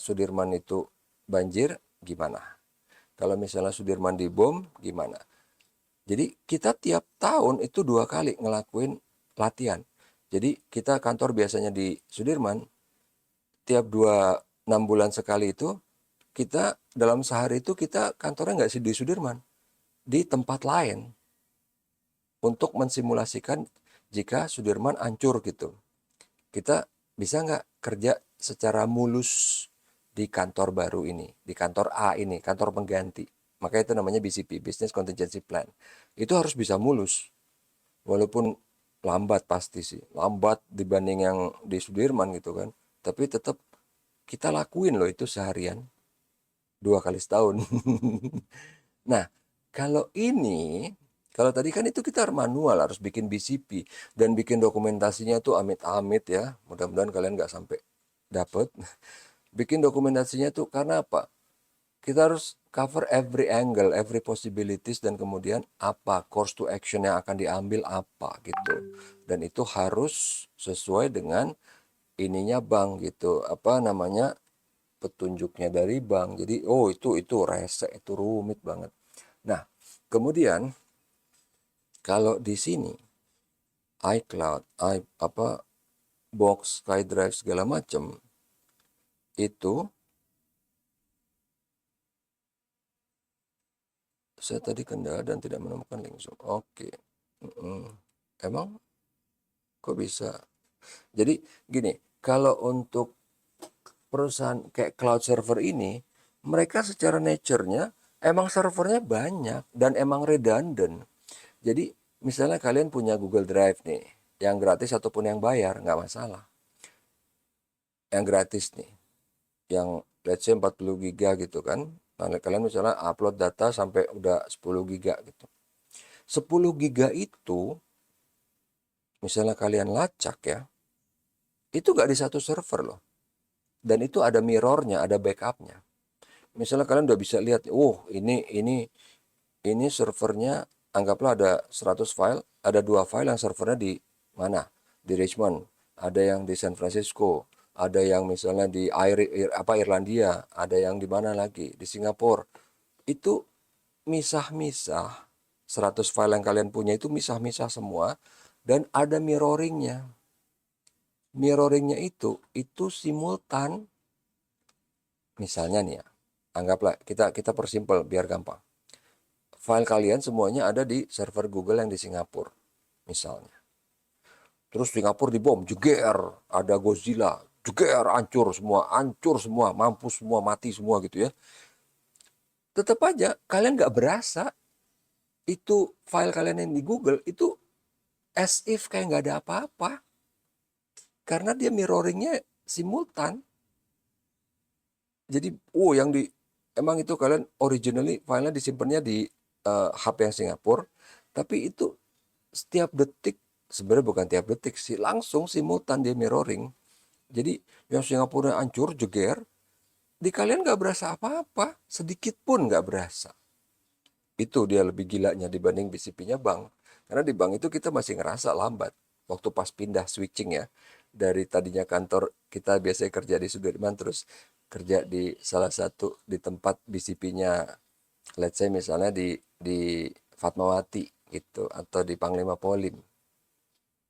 Sudirman itu banjir, gimana? Kalau misalnya Sudirman dibom, gimana? Jadi kita tiap tahun itu 2 kali ngelakuin latihan. Jadi kita kantor biasanya di Sudirman, tiap 6 bulan sekali itu kita dalam sehari itu kita kantornya nggak di Sudirman, di tempat lain untuk mensimulasikan jika Sudirman hancur gitu. Kita bisa nggak kerja secara mulus di kantor baru ini, di kantor A ini, kantor pengganti. Makanya itu namanya BCP, Business Contingency Plan. Itu harus bisa mulus. Walaupun lambat pasti sih, lambat dibanding yang di Sudirman gitu kan. Tapi tetap kita lakuin loh itu seharian, 2 kali setahun. Nah, kalau ini, kalau tadi kan itu kita manual harus bikin BCP dan bikin dokumentasinya tuh amit-amit ya. Mudah-mudahan kalian nggak sampai dapet. Bikin dokumentasinya tuh karena apa? Kita harus cover every angle, every possibilities dan kemudian apa course to action yang akan diambil apa gitu. Dan itu harus sesuai dengan ininya bank gitu. Apa namanya? Petunjuknya dari bank. Jadi oh itu rese, itu rumit banget. Nah, kemudian kalau di sini iCloud, Box, SkyDrive segala macam itu saya tadi kendala dan tidak menemukan link Zoom. Oke. Emang kok bisa? Jadi gini, kalau untuk perusahaan kayak cloud server ini, mereka secara nature-nya emang servernya banyak dan emang redundant. Jadi misalnya kalian punya Google Drive nih, yang gratis ataupun yang bayar, nggak masalah. Yang gratis nih, yang let's say 40 giga gitu kan. Nah, kalian misalnya upload data sampai udah 10 giga gitu. 10 giga itu, misalnya kalian lacak ya, itu nggak di satu server loh. Dan itu ada mirrornya, ada backupnya. Misalnya kalian udah bisa lihat, oh ini servernya, anggaplah ada 100 file, ada 2 file yang servernya di mana? Di Richmond, ada yang di San Francisco, ada yang misalnya di Irlandia, ada yang di mana lagi? Di Singapura. Itu misah-misah, 100 file yang kalian punya itu misah-misah semua, dan ada mirroringnya. Mirroringnya itu simultan. Misalnya nih ya, anggaplah kita persimpel biar gampang. File kalian semuanya ada di server Google yang di Singapura, misalnya. Terus Singapura dibom, jeger, ada Godzilla, jeger, hancur semua, mampus semua, mati semua gitu ya. Tetap aja kalian nggak berasa itu file kalian yang di Google itu as if kayak nggak ada apa-apa. Karena dia mirroringnya simultan. Jadi, yang emang itu kalian originally filenya disimpannya di HP yang Singapura, tapi itu setiap detik, sebenarnya bukan tiap detik sih, langsung simultan dia mirroring. Jadi yang Singapura hancur, jeger, di kalian nggak berasa apa-apa, sedikit pun nggak berasa. Itu dia lebih gilanya dibanding BCP-nya bank. Karena di bank itu kita masih ngerasa lambat. Waktu pas pindah switching ya, dari tadinya kantor kita biasanya kerja di Sudirman, terus kerja di salah satu di tempat BCP-nya, let's say misalnya di Fatmawati gitu, atau di Panglima Polim.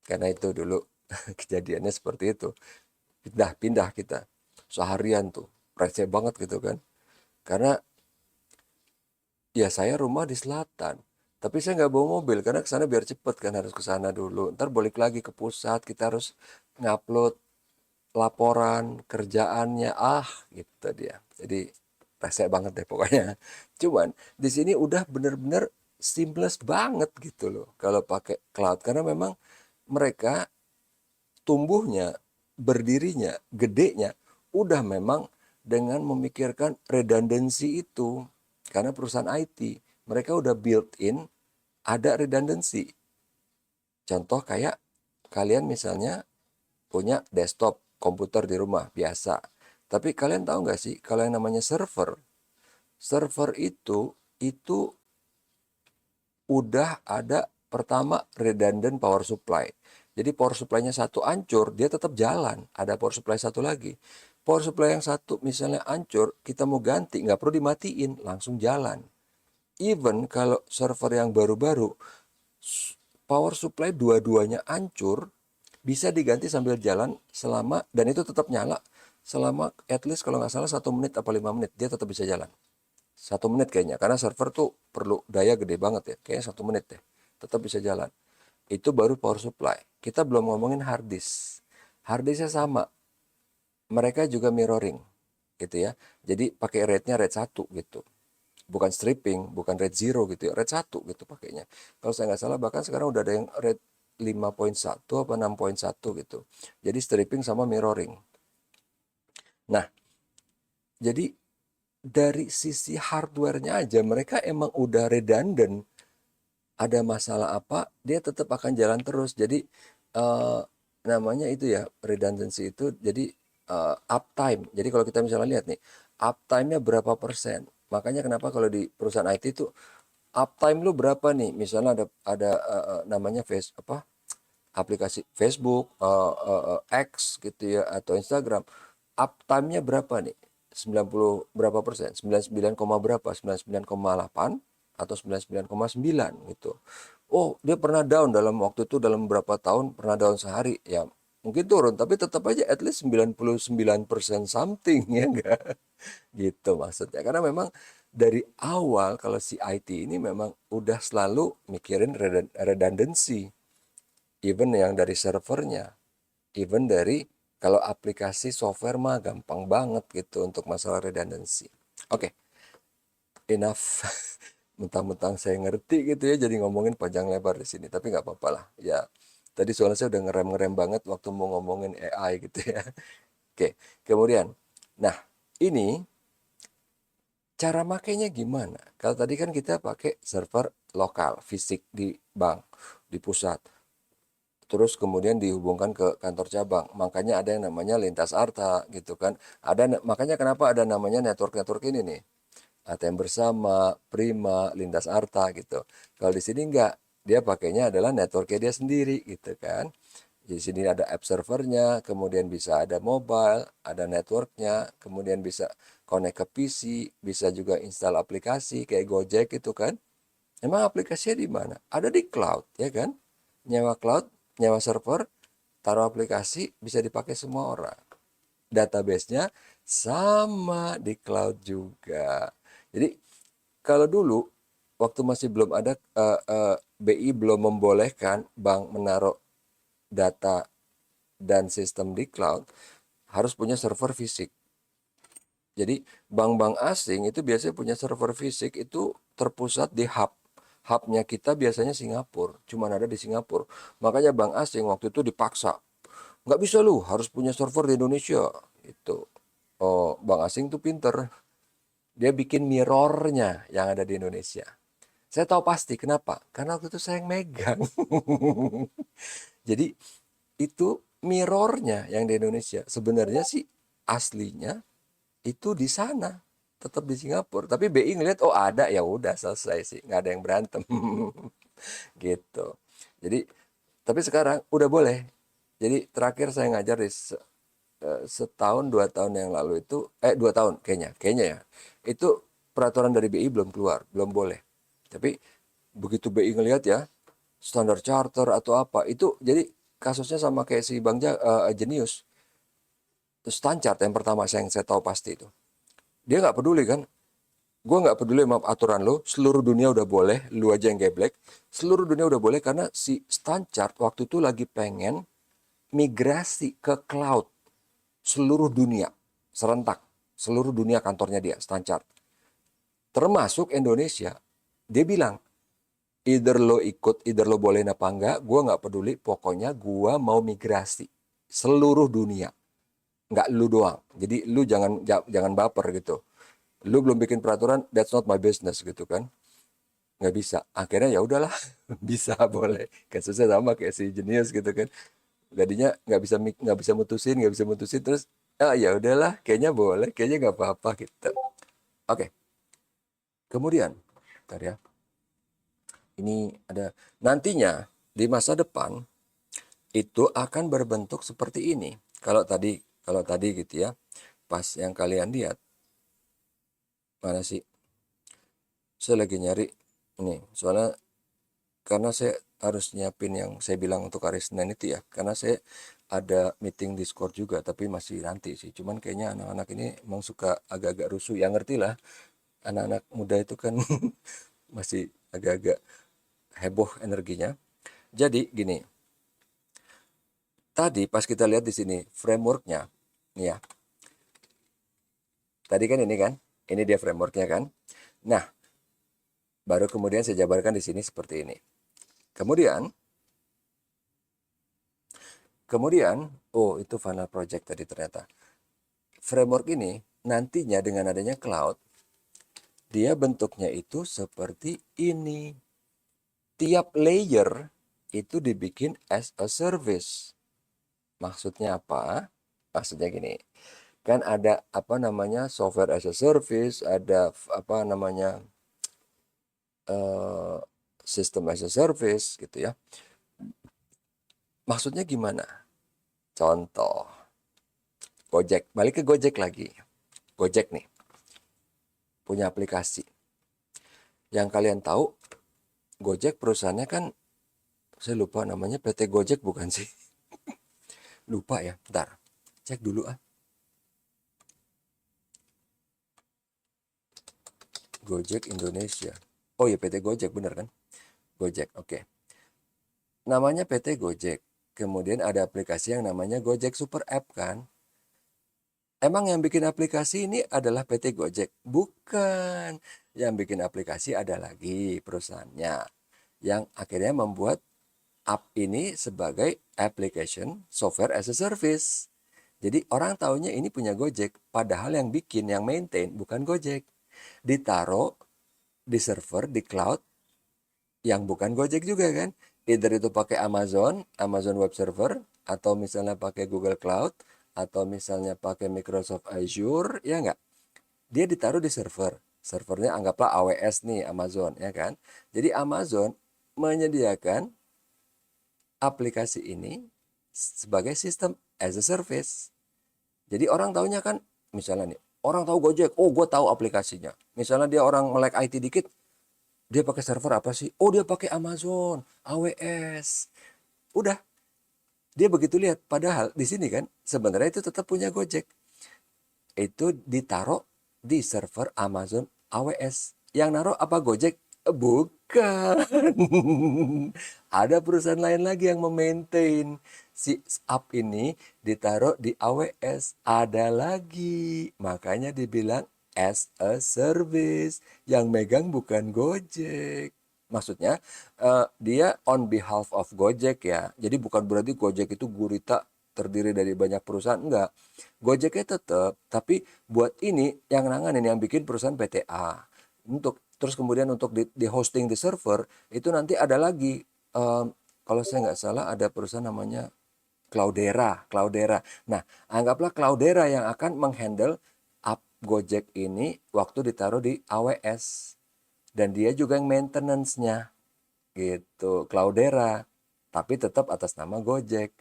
Karena itu dulu kejadiannya seperti itu. Pindah-pindah kita. Seharian tuh. Receh banget gitu kan. Karena ya saya rumah di selatan. Tapi saya nggak bawa mobil karena ke sana biar cepet kan, harus ke sana dulu. Ntar balik lagi ke pusat, kita harus ngupload laporan kerjaannya, gitu dia. Jadi rese banget deh pokoknya. Cuman di sini udah bener-bener seamless banget gitu loh kalau pakai cloud, karena memang mereka tumbuhnya, berdirinya, gedenya udah memang dengan memikirkan redundancy itu. Karena perusahaan IT, mereka udah built in ada redundancy. Contoh kayak kalian misalnya punya desktop komputer di rumah biasa. Tapi kalian tahu nggak sih kalau yang namanya server, server itu udah ada pertama redundant power supply. Jadi power supply-nya satu hancur, dia tetap jalan. Ada power supply satu lagi. Power supply yang satu misalnya hancur, kita mau ganti, nggak perlu dimatiin, langsung jalan. Even kalau server yang baru-baru, power supply dua-duanya hancur, bisa diganti sambil jalan selama, dan itu tetap nyala selama at least kalau nggak salah 1 menit apa 5 menit, dia tetap bisa jalan. 1 menit kayaknya, karena server tuh perlu daya gede banget ya, kayaknya 1 menit deh, tetap bisa jalan. Itu baru power supply. Kita belum ngomongin hard disk. Hard disknya sama, mereka juga mirroring gitu ya. Jadi pakai RAID-nya RAID 1 gitu. Bukan stripping, bukan RAID 0 gitu ya, RAID 1 gitu pakainya. Kalau saya nggak salah bahkan sekarang udah ada yang RAID 5.1 apa 6.1 gitu. Jadi stripping sama mirroring. Nah, jadi dari sisi hardware-nya aja mereka emang udah redundant. Ada masalah apa, dia tetap akan jalan terus. Jadi namanya itu ya redundancy itu. Jadi uptime. Jadi kalau kita misalnya lihat nih, uptime-nya berapa persen. Makanya kenapa kalau di perusahaan IT itu uptime lu berapa nih? Misalnya ada namanya aplikasi Facebook, X gitu ya, atau Instagram. Uptime-nya berapa nih? 90 berapa persen? 99, berapa? 99,8 atau 99,9 gitu. Oh, dia pernah down dalam waktu itu, dalam beberapa tahun pernah down sehari ya. mungkin turun, tapi tetap aja at least 99% something, ya enggak? Gitu maksudnya. Karena memang dari awal kalau si IT ini memang udah selalu mikirin redundancy. Even yang dari servernya, even dari kalau aplikasi software mah gampang banget gitu untuk masalah redundancy. Oke, enough. Mentang-mentang saya ngerti gitu ya, jadi ngomongin panjang lebar di sini. Tapi nggak apa-apa lah. Ya, tadi soalnya saya udah ngerem-ngerem banget waktu mau ngomongin AI gitu ya. Oke, kemudian. Nah, ini cara makainya gimana? Kalau tadi kan kita pakai server lokal, fisik di bank, di pusat. Terus kemudian dihubungkan ke kantor cabang. Makanya ada yang namanya lintas arta gitu kan. Makanya kenapa ada namanya network-network ini nih. ATM bersama, Prima, lintas arta gitu. Kalau di sini enggak, dia pakainya adalah networknya dia sendiri gitu kan. Di sini ada app servernya, kemudian bisa ada mobile, ada networknya, kemudian bisa connect ke PC, bisa juga install aplikasi kayak Gojek itu kan. Emang aplikasinya di mana? Ada di cloud, ya kan? Nyewa cloud, nyewa server, taruh aplikasi, bisa dipakai semua orang. Database-nya sama di cloud juga. Jadi kalau dulu waktu masih belum ada BI belum membolehkan bank menaruh data dan sistem di cloud, harus punya server fisik. Jadi bank-bank asing itu biasanya punya server fisik itu terpusat di hub. Hubnya kita biasanya Singapura, cuma ada di Singapura. Makanya bank asing waktu itu dipaksa, nggak bisa lu, harus punya server di Indonesia. Itu. Oh, bank asing tuh pinter. Dia bikin mirrornya yang ada di Indonesia. Saya tahu pasti kenapa? Karena waktu itu saya yang megang. Jadi itu mirrornya yang di Indonesia. Sebenarnya sih aslinya itu di sana, tetap di Singapura. Tapi BI ngeliat, oh ada, ya udah selesai sih, nggak ada yang berantem. Gitu. Jadi, tapi sekarang udah boleh. Jadi terakhir saya ngajar di setahun 2 tahun yang lalu itu, 2 tahun kayaknya ya. Itu peraturan dari BI belum keluar, belum boleh. Tapi begitu BI ngelihat ya, standar charter atau apa, itu jadi kasusnya sama kayak si Bang Jenius. Standar yang pertama yang saya tahu pasti itu. Dia nggak peduli kan, gue nggak peduli sama aturan lo, seluruh dunia udah boleh, lu aja yang geblek. Seluruh dunia udah boleh karena si Stanchart waktu itu lagi pengen migrasi ke cloud seluruh dunia, serentak. Seluruh dunia kantornya dia, Stanchart. Termasuk Indonesia. Dia bilang, either lo ikut, either lo bolehin apa enggak, gue nggak peduli, pokoknya gue mau migrasi. Seluruh dunia. Nggak lu doang. Jadi lu jangan baper gitu. Lu belum bikin peraturan, that's not my business gitu kan. Nggak bisa. Akhirnya ya udahlah, bisa boleh. Kasusnya sama kayak si Jenius gitu kan. Jadinya nggak bisa mutusin terus ya udahlah, kayaknya boleh, kayaknya nggak apa-apa gitu. Oke, kemudian, bentar ya. Ini ada nantinya di masa depan itu akan berbentuk seperti ini. Kalau tadi gitu ya, pas yang kalian lihat mana sih? Saya lagi nyari ini, soalnya karena saya harus nyiapin yang saya bilang untuk hari Senin itu ya, karena saya ada meeting Discord juga, tapi masih nanti sih. Cuman kayaknya anak-anak ini emang suka agak-agak rusuh, ya ngerti lah. Anak-anak muda itu kan masih agak-agak heboh energinya. Jadi gini, tadi pas kita lihat di sini frameworknya, nih ya. Tadi kan ini dia frameworknya kan. Nah, baru kemudian saya jabarkan di sini seperti ini. Kemudian, oh itu final project tadi ternyata. Framework ini nantinya dengan adanya cloud, dia bentuknya itu seperti ini. Tiap layer itu dibikin as a service. Maksudnya apa? Maksudnya gini, kan ada apa namanya software as a service, ada apa namanya uh, system as a service gitu ya. Maksudnya gimana? Contoh, Gojek, balik ke Gojek lagi. Gojek nih, punya aplikasi. Yang kalian tahu, Gojek perusahaannya kan, saya lupa namanya PT Gojek bukan sih? Lupa ya, bentar. Cek dulu ah. Gojek Indonesia. Oh ya PT Gojek bener kan? Gojek, oke. Namanya PT Gojek. Kemudian ada aplikasi yang namanya Gojek Super App kan? Emang yang bikin aplikasi ini adalah PT Gojek? Bukan. Yang bikin aplikasi ada lagi perusahaannya. Yang akhirnya membuat app ini sebagai application software as a service. Jadi orang taunya ini punya Gojek. Padahal yang bikin, yang maintain bukan Gojek. Ditaruh di server, di cloud, yang bukan Gojek juga kan. Either itu pakai Amazon, Amazon Web Server, atau misalnya pakai Google Cloud, atau misalnya pakai Microsoft Azure, ya nggak? Dia ditaruh di server. Servernya anggaplah AWS nih, Amazon, ya kan? Jadi Amazon menyediakan aplikasi ini sebagai sistem as a service. Jadi orang taunya kan, misalnya nih, orang tahu Gojek, oh gue tahu aplikasinya. Misalnya dia orang melek IT dikit, dia pakai server apa sih? Oh dia pakai Amazon, AWS. Udah, dia begitu lihat. Padahal di sini kan sebenarnya itu tetap punya Gojek. Itu ditaruh di server Amazon AWS. Yang naruh apa Gojek? Bukan. Ada perusahaan lain lagi yang memaintain si app ini ditaruh di AWS. Ada lagi. Makanya dibilang as a service. Yang megang bukan Gojek. Maksudnya dia on behalf of Gojek ya. Jadi bukan berarti Gojek itu gurita terdiri dari banyak perusahaan. Enggak. Gojeknya tetap, tapi buat ini yang nanganin yang bikin perusahaan PTA. Terus kemudian untuk di hosting di server itu nanti ada lagi kalau saya nggak salah ada perusahaan namanya Cloudera, Cloudera. Nah, anggaplah Cloudera yang akan menghandle app Gojek ini waktu ditaruh di AWS dan dia juga yang maintenance-nya gitu, Cloudera. Tapi tetap atas nama Gojek.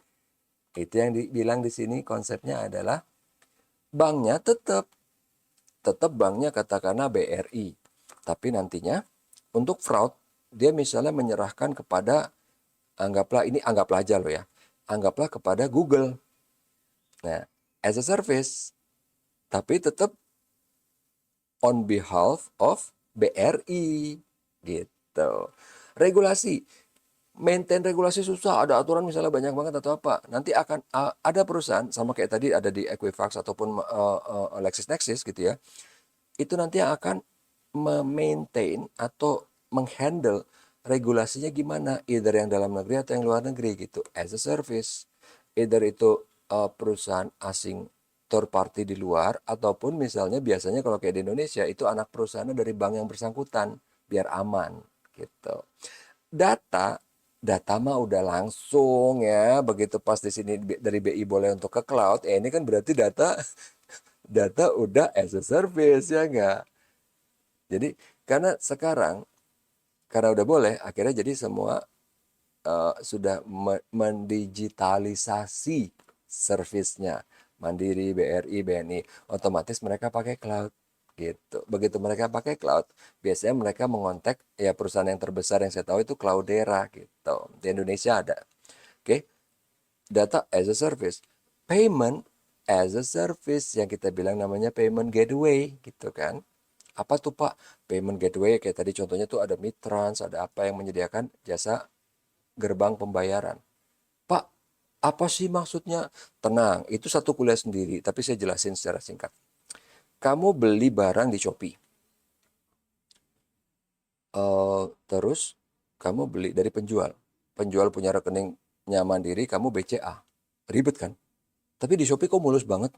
Itu yang dibilang di sini konsepnya adalah banknya tetap banknya katakanlah BRI. Tapi nantinya untuk fraud dia misalnya menyerahkan kepada anggaplah aja loh ya. Anggaplah kepada Google. Nah, as a service tapi tetap on behalf of BRI gitu. Regulasi maintain regulasi susah, ada aturan misalnya banyak banget atau apa. Nanti akan ada perusahaan sama kayak tadi ada di Equifax ataupun LexisNexis gitu ya. Itu nanti yang akan memaintain atau menghandle regulasinya gimana, either yang dalam negeri atau yang luar negeri gitu, as a service. Either itu perusahaan asing third party di luar ataupun misalnya biasanya kalau kayak di Indonesia itu anak perusahaannya dari bank yang bersangkutan biar aman gitu. Data data mah udah langsung ya begitu pas di sini dari BI boleh untuk ke cloud ini kan berarti data data udah as a service ya enggak. Jadi karena sekarang karena udah boleh akhirnya jadi semua sudah mendigitalisasi servisnya. Mandiri, BRI, BNI, otomatis mereka pakai cloud gitu. Begitu mereka pakai cloud, biasanya mereka mengontak ya perusahaan yang terbesar yang saya tahu itu Cloudera gitu. Di Indonesia ada. Oke. Data as a service. Payment as a service yang kita bilang namanya payment gateway gitu kan. Apa tuh Pak? Payment gateway kayak tadi contohnya tuh ada Mitrans, ada apa yang menyediakan jasa gerbang pembayaran. Pak, apa sih maksudnya? Tenang, itu satu kuliah sendiri, tapi saya jelasin secara singkat. Kamu beli barang di Shopee, terus kamu beli dari penjual. Penjual punya rekeningnya Mandiri, kamu BCA. Ribet kan? Tapi di Shopee kok mulus banget.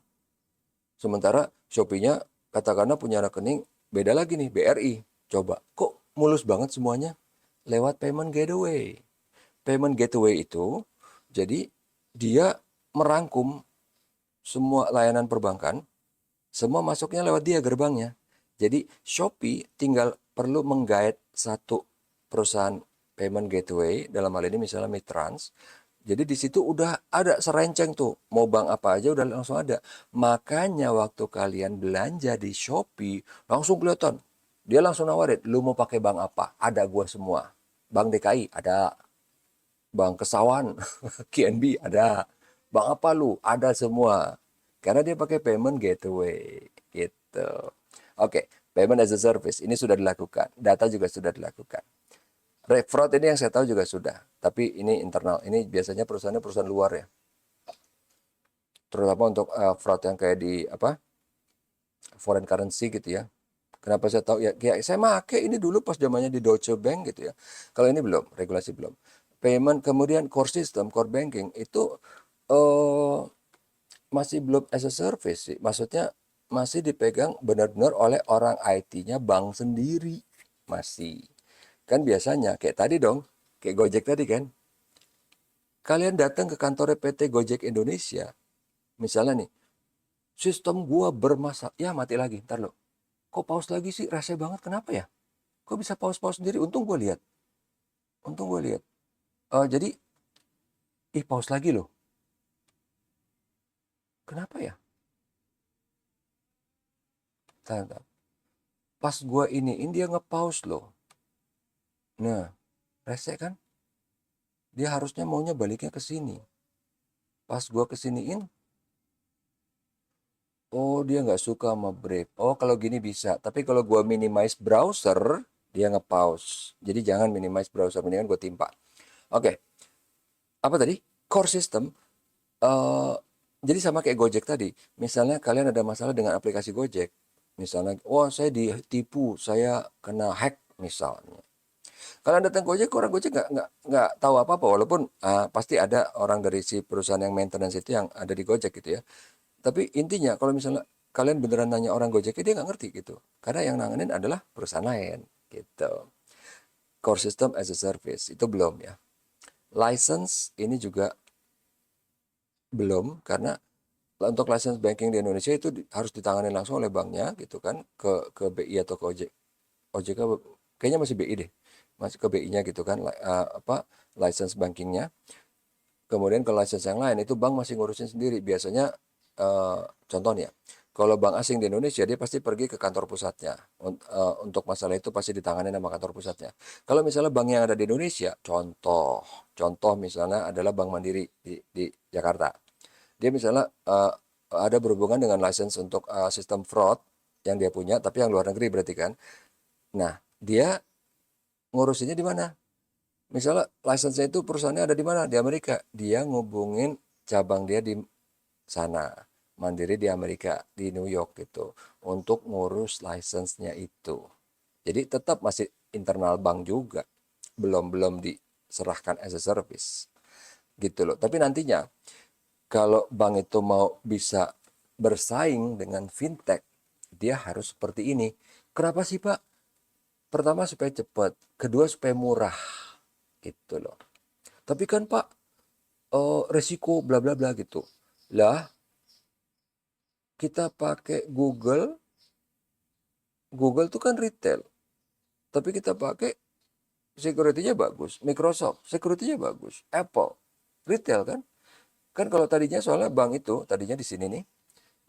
Sementara Shopee-nya katakanlah punya rekening beda lagi nih, BRI. Coba, kok mulus banget semuanya? Lewat payment gateway. Payment gateway itu, jadi dia merangkum semua layanan perbankan, semua masuknya lewat dia gerbangnya. Jadi Shopee tinggal perlu menggait satu perusahaan payment gateway, dalam hal ini misalnya Mitrans. Jadi di situ udah ada serenceng tuh, mau bank apa aja udah langsung ada. Makanya waktu kalian belanja di Shopee, langsung kelihatan. Dia langsung nawarin, lu mau pakai bank apa? Ada gua semua. Bank DKI ada, Bank Kesawan, KNB ada, Bank apa lu? Ada semua. Karena dia pakai payment gateway gitu. Oke, payment as a service ini sudah dilakukan. Data juga sudah dilakukan. Fraud ini yang saya tahu juga sudah. Tapi ini internal. Ini biasanya perusahaannya perusahaan luar ya. Terutama untuk fraud yang kayak di apa? Foreign currency gitu ya. Kenapa saya tahu ya? Ya saya make ini dulu pas zamannya di Deutsche Bank gitu ya. Kalau ini belum, regulasi belum. Payment kemudian core system, core banking itu eh masih belum as a service sih. Maksudnya masih dipegang benar-benar oleh orang IT-nya bank sendiri. Masih. Kan biasanya kayak tadi dong, kayak Gojek tadi kan. Kalian datang ke kantor PT Gojek Indonesia, misalnya nih, sistem gua bermasalah. Ya mati lagi, ntar lo. Kok pause lagi sih? Rese banget, kenapa ya? Kok bisa pause-pause sendiri? Untung gue lihat. Untung gue lihat. Jadi, pause lagi loh. Kenapa ya? Tanda. Pas gue iniin dia nge-pause loh. Nah, rese kan? Dia harusnya maunya baliknya ke sini. Pas gue kesiniin, oh dia nggak suka sama Brave. Oh kalau gini bisa. Tapi kalau gue minimize browser, dia nge-pause. Jadi jangan minimize browser, mendingan gue timpa. Oke, apa tadi? Core system. eh jadi sama kayak Gojek tadi. Misalnya kalian ada masalah dengan aplikasi Gojek. Misalnya, wah saya ditipu, saya kena hack misalnya. Kalian datang Gojek, orang Gojek nggak tahu apa-apa. Walaupun pasti ada orang dari si perusahaan yang maintenance itu yang ada di Gojek gitu ya. Tapi intinya kalau misalnya kalian beneran nanya orang Gojek, dia nggak ngerti gitu. Karena yang nanganin adalah perusahaan lain gitu. Core system as a service itu belum ya. License ini juga belum karena untuk license banking di Indonesia itu harus ditangani langsung oleh banknya gitu kan ke BI atau ke OJK. OJK kayaknya masih BI deh. Masih ke BI-nya gitu kan apa license bankingnya. Kemudian ke license yang lain itu bank masih ngurusin sendiri. Biasanya contoh nih ya. Kalau bank asing di Indonesia dia pasti pergi ke kantor pusatnya. Untuk masalah itu pasti ditangani sama kantor pusatnya. Kalau misalnya bank yang ada di Indonesia, contoh misalnya adalah Bank Mandiri di Jakarta. Dia misalnya ada berhubungan dengan license untuk sistem fraud yang dia punya, tapi yang luar negeri berarti kan. Nah, dia ngurusinnya di mana? Misalnya license-nya itu perusahaannya ada di mana? Di Amerika. Dia ngubungin cabang dia di sana. Mandiri di Amerika, di New York gitu. Untuk ngurus license-nya itu. Jadi tetap masih internal bank juga. Belum diserahkan as a service. Gitu loh. Tapi nantinya kalau bank itu mau bisa bersaing dengan fintech, dia harus seperti ini. Kenapa sih Pak? Pertama supaya cepat, kedua supaya murah, gitu loh. Tapi kan Pak, resiko bla bla bla gitu. Lah, kita pakai Google, Google tuh kan retail. Tapi kita pakai security-nya bagus. Microsoft, security-nya bagus. Apple, retail kan? Kan kalau tadinya soalnya bank itu, tadinya di sini nih,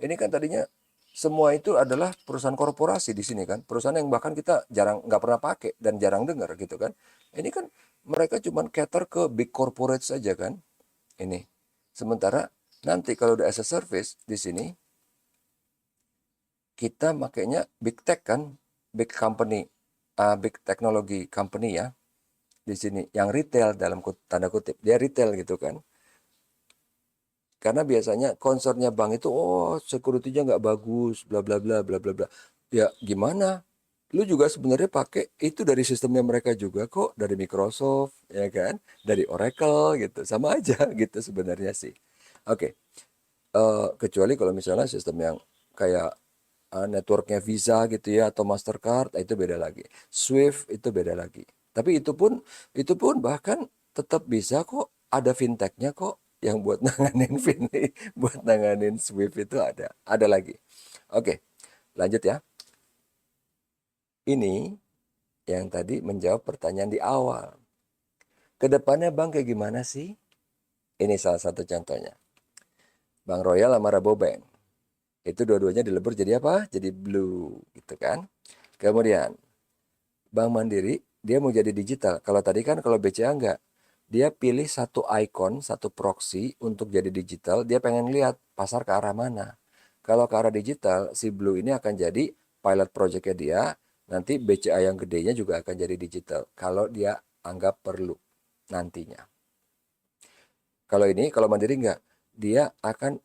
ini kan tadinya semua itu adalah perusahaan korporasi di sini kan. Perusahaan yang bahkan kita jarang nggak pernah pakai dan jarang dengar gitu kan. Ini kan mereka cuma cater ke big corporate saja kan. Ini. Sementara nanti kalau udah as a service di sini kita makainya big tech kan, big company, big technology company ya di sini yang retail dalam tanda kutip dia retail gitu kan. Karena biasanya concernnya bank itu, oh security-nya nggak bagus, bla bla bla bla bla bla. Ya gimana? Lu juga sebenarnya pakai itu dari sistemnya mereka juga kok, dari Microsoft, ya kan? Dari Oracle gitu, sama aja gitu sebenarnya sih. Oke, kecuali kalau misalnya sistem yang kayak networknya Visa gitu ya atau Mastercard, itu beda lagi. Swift itu beda lagi. Tapi itu pun bahkan tetap bisa kok ada fintechnya kok yang buat nanganin buat nanganin Swift itu ada lagi. Oke, lanjut ya. Ini yang tadi menjawab pertanyaan di awal. Kedepannya bank kayak gimana sih? Ini salah satu contohnya. Bank Royal sama Rabobank. Itu dua-duanya dilebur jadi apa? Jadi Blue gitu kan. Kemudian Bank Mandiri dia mau jadi digital. Kalau tadi kan kalau BCA enggak. Dia pilih satu icon, satu proxy untuk jadi digital, dia pengen lihat pasar ke arah mana. Kalau ke arah digital, si Blue ini akan jadi pilot projectnya dia, nanti BCA yang gedenya juga akan jadi digital, kalau dia anggap perlu nantinya. Kalau Mandiri enggak, dia akan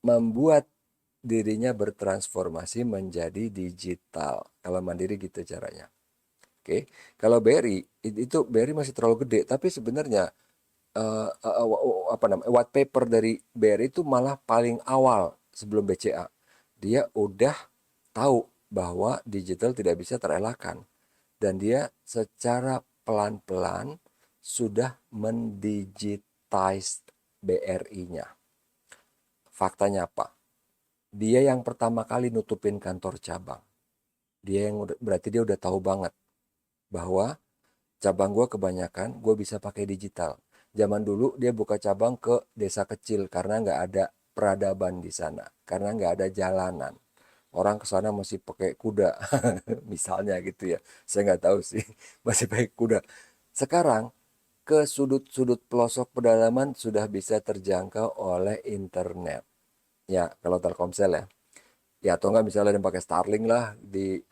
membuat dirinya bertransformasi menjadi digital. Kalau Mandiri gitu caranya. Oke, kalau BRI itu BRI masih terlalu gede, tapi sebenarnya apa namanya white paper dari BRI itu malah paling awal sebelum BCA. Dia udah tahu bahwa digital tidak bisa terelakkan dan dia secara pelan-pelan sudah mendigitize BRI-nya. Faktanya apa? Dia yang pertama kali nutupin kantor cabang. Berarti dia udah tahu banget bahwa cabang gue kebanyakan gue bisa pakai digital. Zaman dulu dia buka cabang ke desa kecil karena nggak ada peradaban di sana, karena nggak ada jalanan. Orang ke sana masih pakai kuda, misalnya gitu ya. Saya nggak tahu sih, masih pakai kuda. Sekarang ke sudut-sudut pelosok pedalaman sudah bisa terjangkau oleh internet. Ya, kalau Telkomsel ya. Ya atau enggak misalnya yang pakai Starlink lah di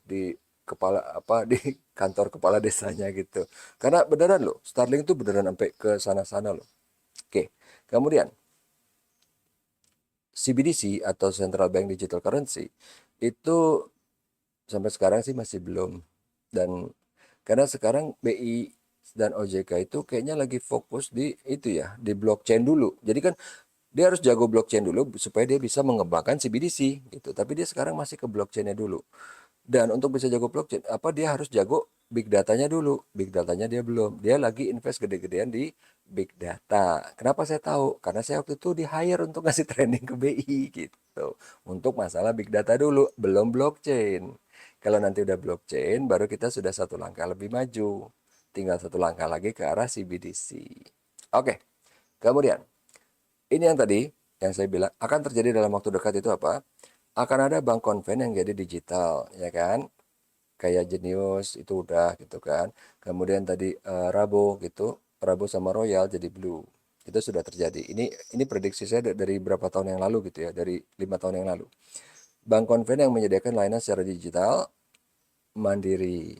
kepala apa di kantor kepala desanya gitu. Karena beneran loh, Starlink itu beneran sampai ke sana-sana loh. Oke. Kemudian CBDC atau Central Bank Digital Currency itu sampai sekarang sih masih belum. Dan karena sekarang BI dan OJK itu kayaknya lagi fokus di itu ya, di blockchain dulu. Jadi kan dia harus jago blockchain dulu supaya dia bisa mengembangkan CBDC gitu. Tapi dia sekarang masih ke blockchainnya dulu. Dan untuk bisa jago blockchain, apa dia harus jago big datanya dulu. Big datanya dia belum. Dia lagi invest gede-gedean di big data. Kenapa saya tahu? Karena saya waktu itu di hire untuk ngasih training ke BI gitu. Untuk masalah big data dulu, belum blockchain. Kalau nanti udah blockchain, baru kita sudah satu langkah lebih maju. Tinggal satu langkah lagi ke arah CBDC. Oke, kemudian ini yang tadi yang saya bilang akan terjadi dalam waktu dekat itu apa? Akan ada bank konven yang jadi digital, ya kan? Kayak Genius itu udah gitu kan. Kemudian tadi Rabo gitu, Rabo sama Royal jadi Blue. Itu sudah terjadi. Ini prediksi saya dari berapa tahun yang lalu gitu ya, dari 5 tahun yang lalu. Bank konven yang menyediakan layanan secara digital mandiri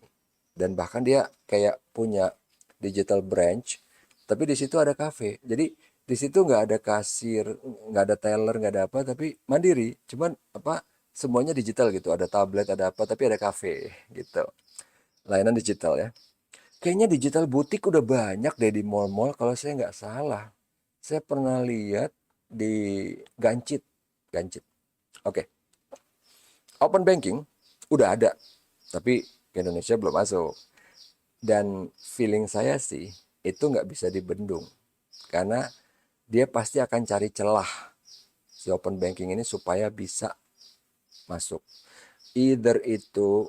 dan bahkan dia kayak punya digital branch, tapi di situ ada cafe. Jadi di situ nggak ada kasir, nggak ada teller, nggak ada apa, tapi mandiri. Cuman apa semuanya digital gitu, ada tablet, ada apa, tapi ada cafe gitu. Layanan digital ya. Kayaknya digital butik udah banyak deh di mall-mall kalau saya nggak salah. Saya pernah lihat di Gancit. Gancit. Oke. Open banking udah ada, tapi ke Indonesia belum masuk. Dan feeling saya sih itu nggak bisa dibendung karena dia pasti akan cari celah si open banking ini supaya bisa masuk. Either itu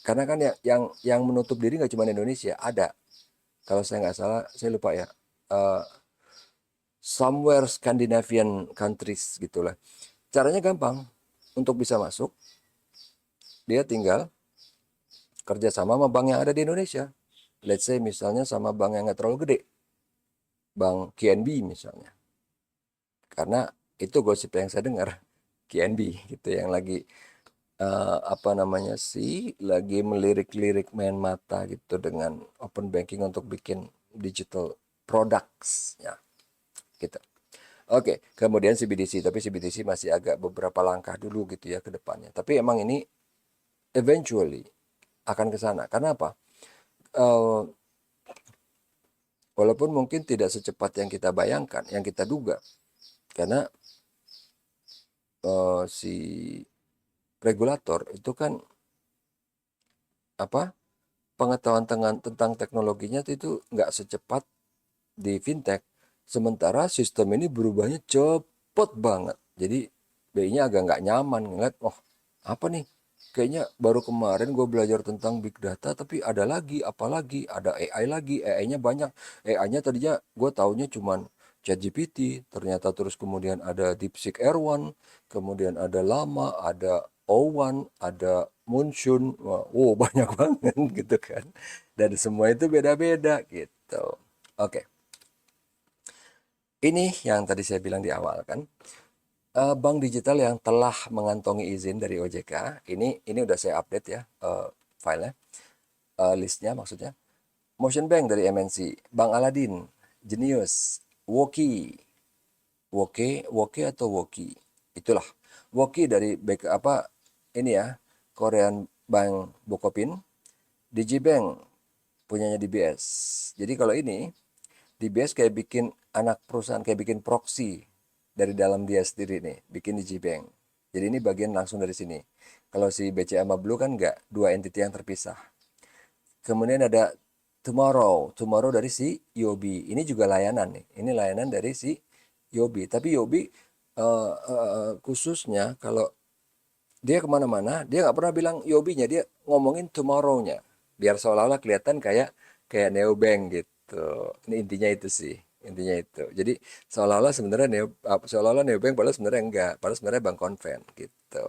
karena kan yang menutup diri nggak cuma Indonesia, ada. Kalau saya nggak salah, saya lupa ya. Uh, Somewhere Scandinavian countries gitulah. Caranya gampang untuk bisa masuk. Dia tinggal kerjasama sama bank yang ada di Indonesia. Let's say misalnya sama bank yang nggak terlalu gede, bank KNB misalnya. Karena itu gosip yang saya dengar, KNB gitu yang lagi apa namanya sih, lagi melirik-lirik main mata gitu dengan open banking untuk bikin digital products ya gitu. Oke, kemudian CBDC, tapi CBDC masih agak beberapa langkah dulu gitu ya ke depannya. Tapi emang ini eventually akan ke sana. Karena apa? Uh, Walaupun mungkin tidak secepat yang kita bayangkan, yang kita duga. Karena si regulator itu kan apa pengetahuan tentang teknologinya itu nggak secepat di fintech. Sementara sistem ini berubahnya cepet banget. Jadi BI-nya agak nggak nyaman ngeliat, oh apa nih? Kayaknya baru kemarin gue belajar tentang big data, tapi ada lagi, apalagi ada AI lagi, AI-nya banyak. AI-nya tadinya gue taunya cuman ChatGPT, ternyata terus kemudian ada DeepSeek R1, kemudian ada Llama, ada O1, ada Moonshun, wow banyak banget gitu kan. Dan semua itu beda-beda gitu. Oke. Ini yang tadi saya bilang di awal kan, bank digital yang telah mengantongi izin dari OJK, ini udah saya update ya, filenya, listnya maksudnya. Motion Bank dari MNC, Bank Aladin, Genius, Woki, Woke atau Woki, itulah. Woki dari apa ini ya, Korean Bank Bukopin, Digibank punyanya DBS. Jadi kalau ini DBS kayak bikin anak perusahaan, kayak bikin proxy dari dalam dia sendiri nih, bikin Digibank. Jadi ini bagian langsung dari sini. Kalau si BCA sama Blue kan nggak, dua entity yang terpisah. Kemudian ada Tomorrow dari si Yobi. Ini juga layanan nih. Ini layanan dari si Yobi. Tapi Yobi khususnya kalau dia kemana-mana, dia nggak pernah bilang Yobinya, dia ngomongin Tomorrow-nya. Biar seolah-olah kelihatan kayak kayak Neobank gitu. Ini intinya itu sih. Intinya itu. Jadi seolah-olah Neobank padahal sebenarnya enggak. Padahal sebenarnya bank konven gitu.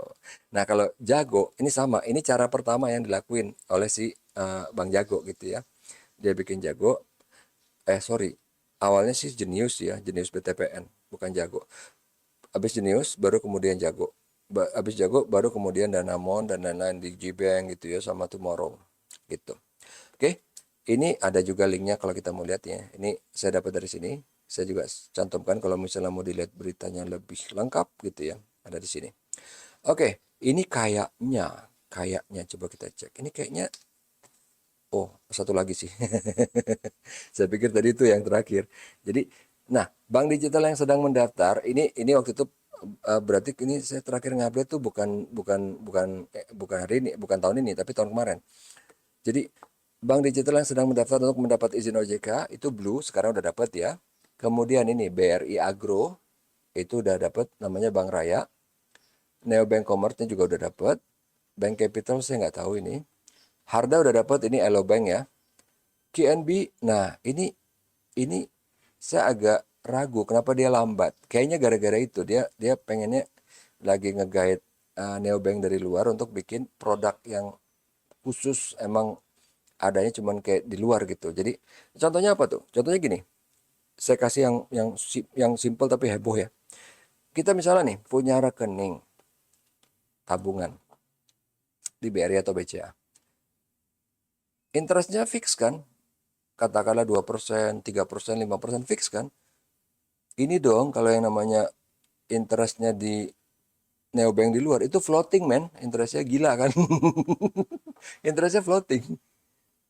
Nah, kalau Jago ini sama. Ini cara pertama yang dilakuin oleh si Bang Jago gitu ya. Dia bikin Jago. Sorry. Awalnya sih Jenius ya, Jenius BTPN, bukan Jago. Habis Jenius baru kemudian Jago. Habis Jago baru kemudian Danamon dan lain-lain di Gbank gitu ya, sama Tomorrow gitu. Oke, ini ada juga linknya kalau kita mau lihat ya. Ini saya dapat dari sini. Saya juga cantumkan kalau misalnya mau dilihat beritanya lebih lengkap gitu ya. Ada di sini. Oke, ini kayaknya coba kita cek. Ini kayaknya, oh, satu lagi sih. Saya pikir tadi itu yang terakhir. Jadi, nah, bank digital yang sedang mendaftar ini waktu itu, berarti ini saya terakhir ngupdate tuh bukan bukan bukan bukan hari ini, bukan tahun ini, tapi tahun kemarin. Jadi, bank digital yang sedang mendaftar untuk mendapat izin OJK itu Blue, sekarang udah dapat ya. Kemudian ini BRI Agro itu udah dapat, namanya Bank Raya. Neobank Commerce juga udah dapat. Bank Capital saya nggak tahu ini. Harda udah dapat, ini Elo Bank ya. KNB, nah ini saya agak ragu kenapa dia lambat. Kayaknya gara-gara itu dia dia pengennya lagi ngegait neobank dari luar untuk bikin produk yang khusus, emang adanya cuman kayak di luar gitu. Jadi contohnya apa tuh? Contohnya gini, saya kasih yang simple tapi heboh ya. Kita misalnya nih punya rekening tabungan di BRI atau BCA. Interestnya fix kan? Katakanlah 2%, 3%, 5% fix kan? Ini dong kalau yang namanya interestnya di neobank di luar itu floating man, interestnya gila kan. Interestnya floating,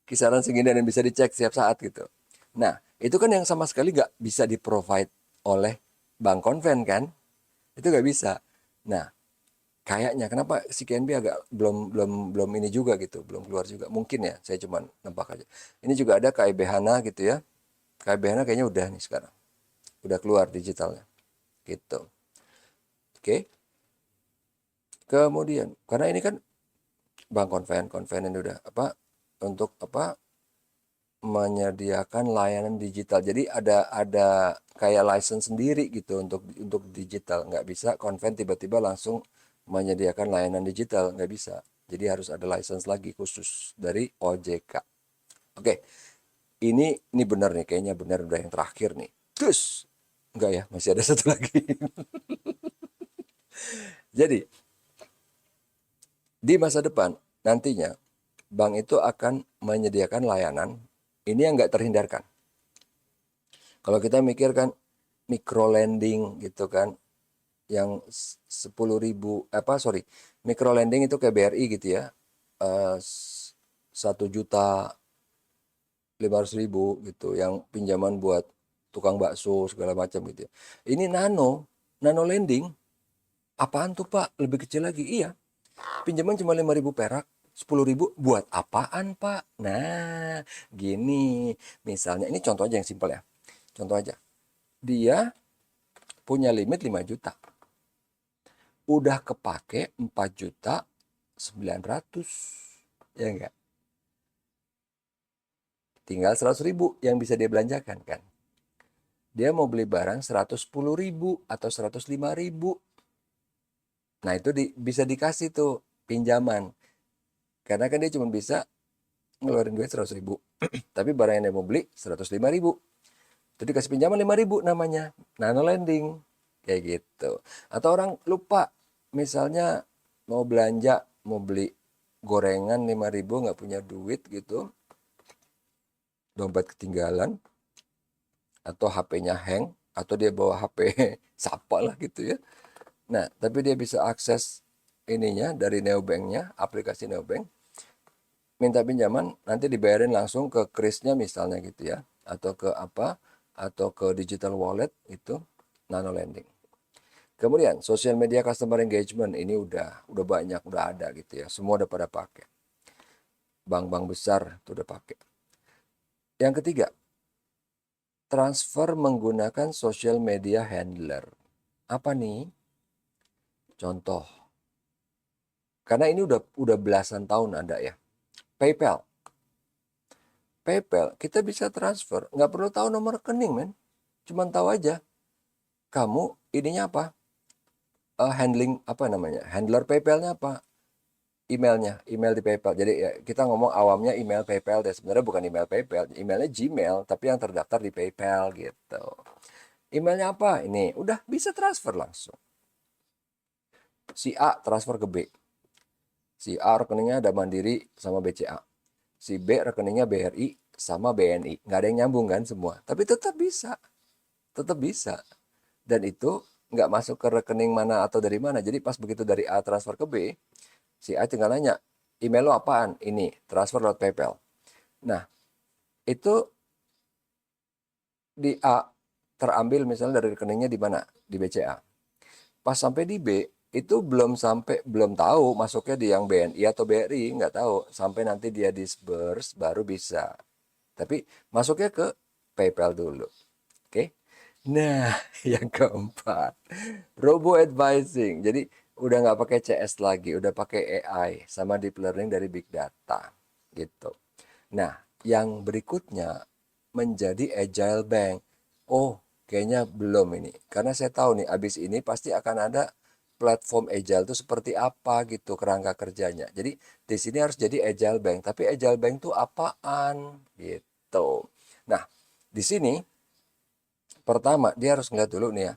kisaran segini dan bisa dicek setiap saat gitu. Nah, itu kan yang sama sekali nggak bisa di provide oleh bank konven kan, itu nggak bisa. Nah, kayaknya kenapa si KNB agak belum belum belum ini juga gitu, belum keluar juga, mungkin ya, saya cuma nebak aja. Ini juga ada KIB Hana gitu ya. KIB Hana kayaknya udah nih sekarang, udah keluar digitalnya gitu. Oke. Kemudian karena ini kan bank konven ini udah apa, untuk apa, menyediakan layanan digital. Jadi ada kayak license sendiri gitu untuk digital. Nggak bisa konven tiba-tiba langsung menyediakan layanan digital, nggak bisa. Jadi harus ada license lagi khusus dari OJK. Oke, ini benar nih, kayaknya benar udah yang terakhir nih. Terus enggak ya, masih ada satu lagi. Jadi di masa depan nantinya bank itu akan menyediakan layanan ini yang nggak terhindarkan. Kalau kita mikir kan micro lending gitu kan, yang 10.000 micro lending itu kayak BRI gitu ya, 1.500.000 gitu, yang pinjaman buat tukang bakso segala macam gitu ya. Ini nano lending, apaan tuh Pak, lebih kecil lagi. Iya, pinjaman cuma 5.000 perak, 10.000 buat apaan Pak? Nah, gini, misalnya ini contoh aja yang simpel ya, contoh aja, dia punya limit 5 juta, udah kepake 4.900.000, ya enggak? Tinggal 100.000 yang bisa dia belanjakan kan. Dia mau beli barang 110.000 atau 105.000. Nah itu bisa dikasih tuh pinjaman. Karena kan dia cuma bisa ngeluarin duit 100.000. Tapi barang yang dia mau beli 105.000. Itu dikasih pinjaman 5.000 namanya, nano lending. Kayak gitu. Atau orang lupa, misalnya mau belanja, mau beli gorengan 5.000 nggak punya duit gitu, dompet ketinggalan, atau HP-nya hang, atau dia bawa HP siapa lah gitu ya. Nah, tapi dia bisa akses ininya dari neobanknya, aplikasi neobank, minta pinjaman, nanti dibayarin langsung ke krisnya misalnya gitu ya, atau ke apa, atau ke digital wallet itu, nano lending. Kemudian social media customer engagement ini udah banyak, udah ada gitu ya, semua udah pada pakai. Bank-bank besar tuh udah pakai. Yang ketiga, transfer menggunakan social media handler. Apa nih? Contoh, karena ini udah belasan tahun ada ya. PayPal. PayPal kita bisa transfer, nggak perlu tahu nomor rekening, men. Cuman tahu aja kamu ininya apa? Handling apa namanya? Handler PayPal-nya apa? Emailnya, email di PayPal. Jadi ya, kita ngomong awamnya email PayPal deh. Sebenarnya bukan email PayPal, emailnya Gmail, tapi yang terdaftar di PayPal gitu. Emailnya apa? Ini udah bisa transfer langsung. Si A transfer ke B. Si A rekeningnya ada Mandiri sama BCA. Si B rekeningnya BRI sama BNI. Nggak ada yang nyambung kan semua. Tapi tetap bisa. Tetap bisa. Dan itu nggak masuk ke rekening mana atau dari mana. Jadi pas begitu dari A transfer ke B, si A tinggal nanya, email lo apaan? Ini, transfer lewat PayPal. Nah, itu di A terambil misalnya dari rekeningnya di mana? Di BCA. Pas sampai di B, itu belum tahu masuknya di yang BNI atau BRI, nggak tahu. Sampai nanti dia disburse baru bisa. Tapi masuknya ke PayPal dulu. Oke. Nah, yang keempat, robo advising. Jadi udah nggak pakai CS lagi, udah pakai AI sama deep learning dari big data gitu. Nah, yang berikutnya menjadi agile bank. Oh, kayaknya belum ini. Karena saya tahu nih, abis ini pasti akan ada platform agile itu seperti apa gitu kerangka kerjanya. Jadi di sini harus jadi agile bank. Tapi agile bank itu apaan gitu. Nah, di sini pertama dia harus ngeliat dulu nih ya.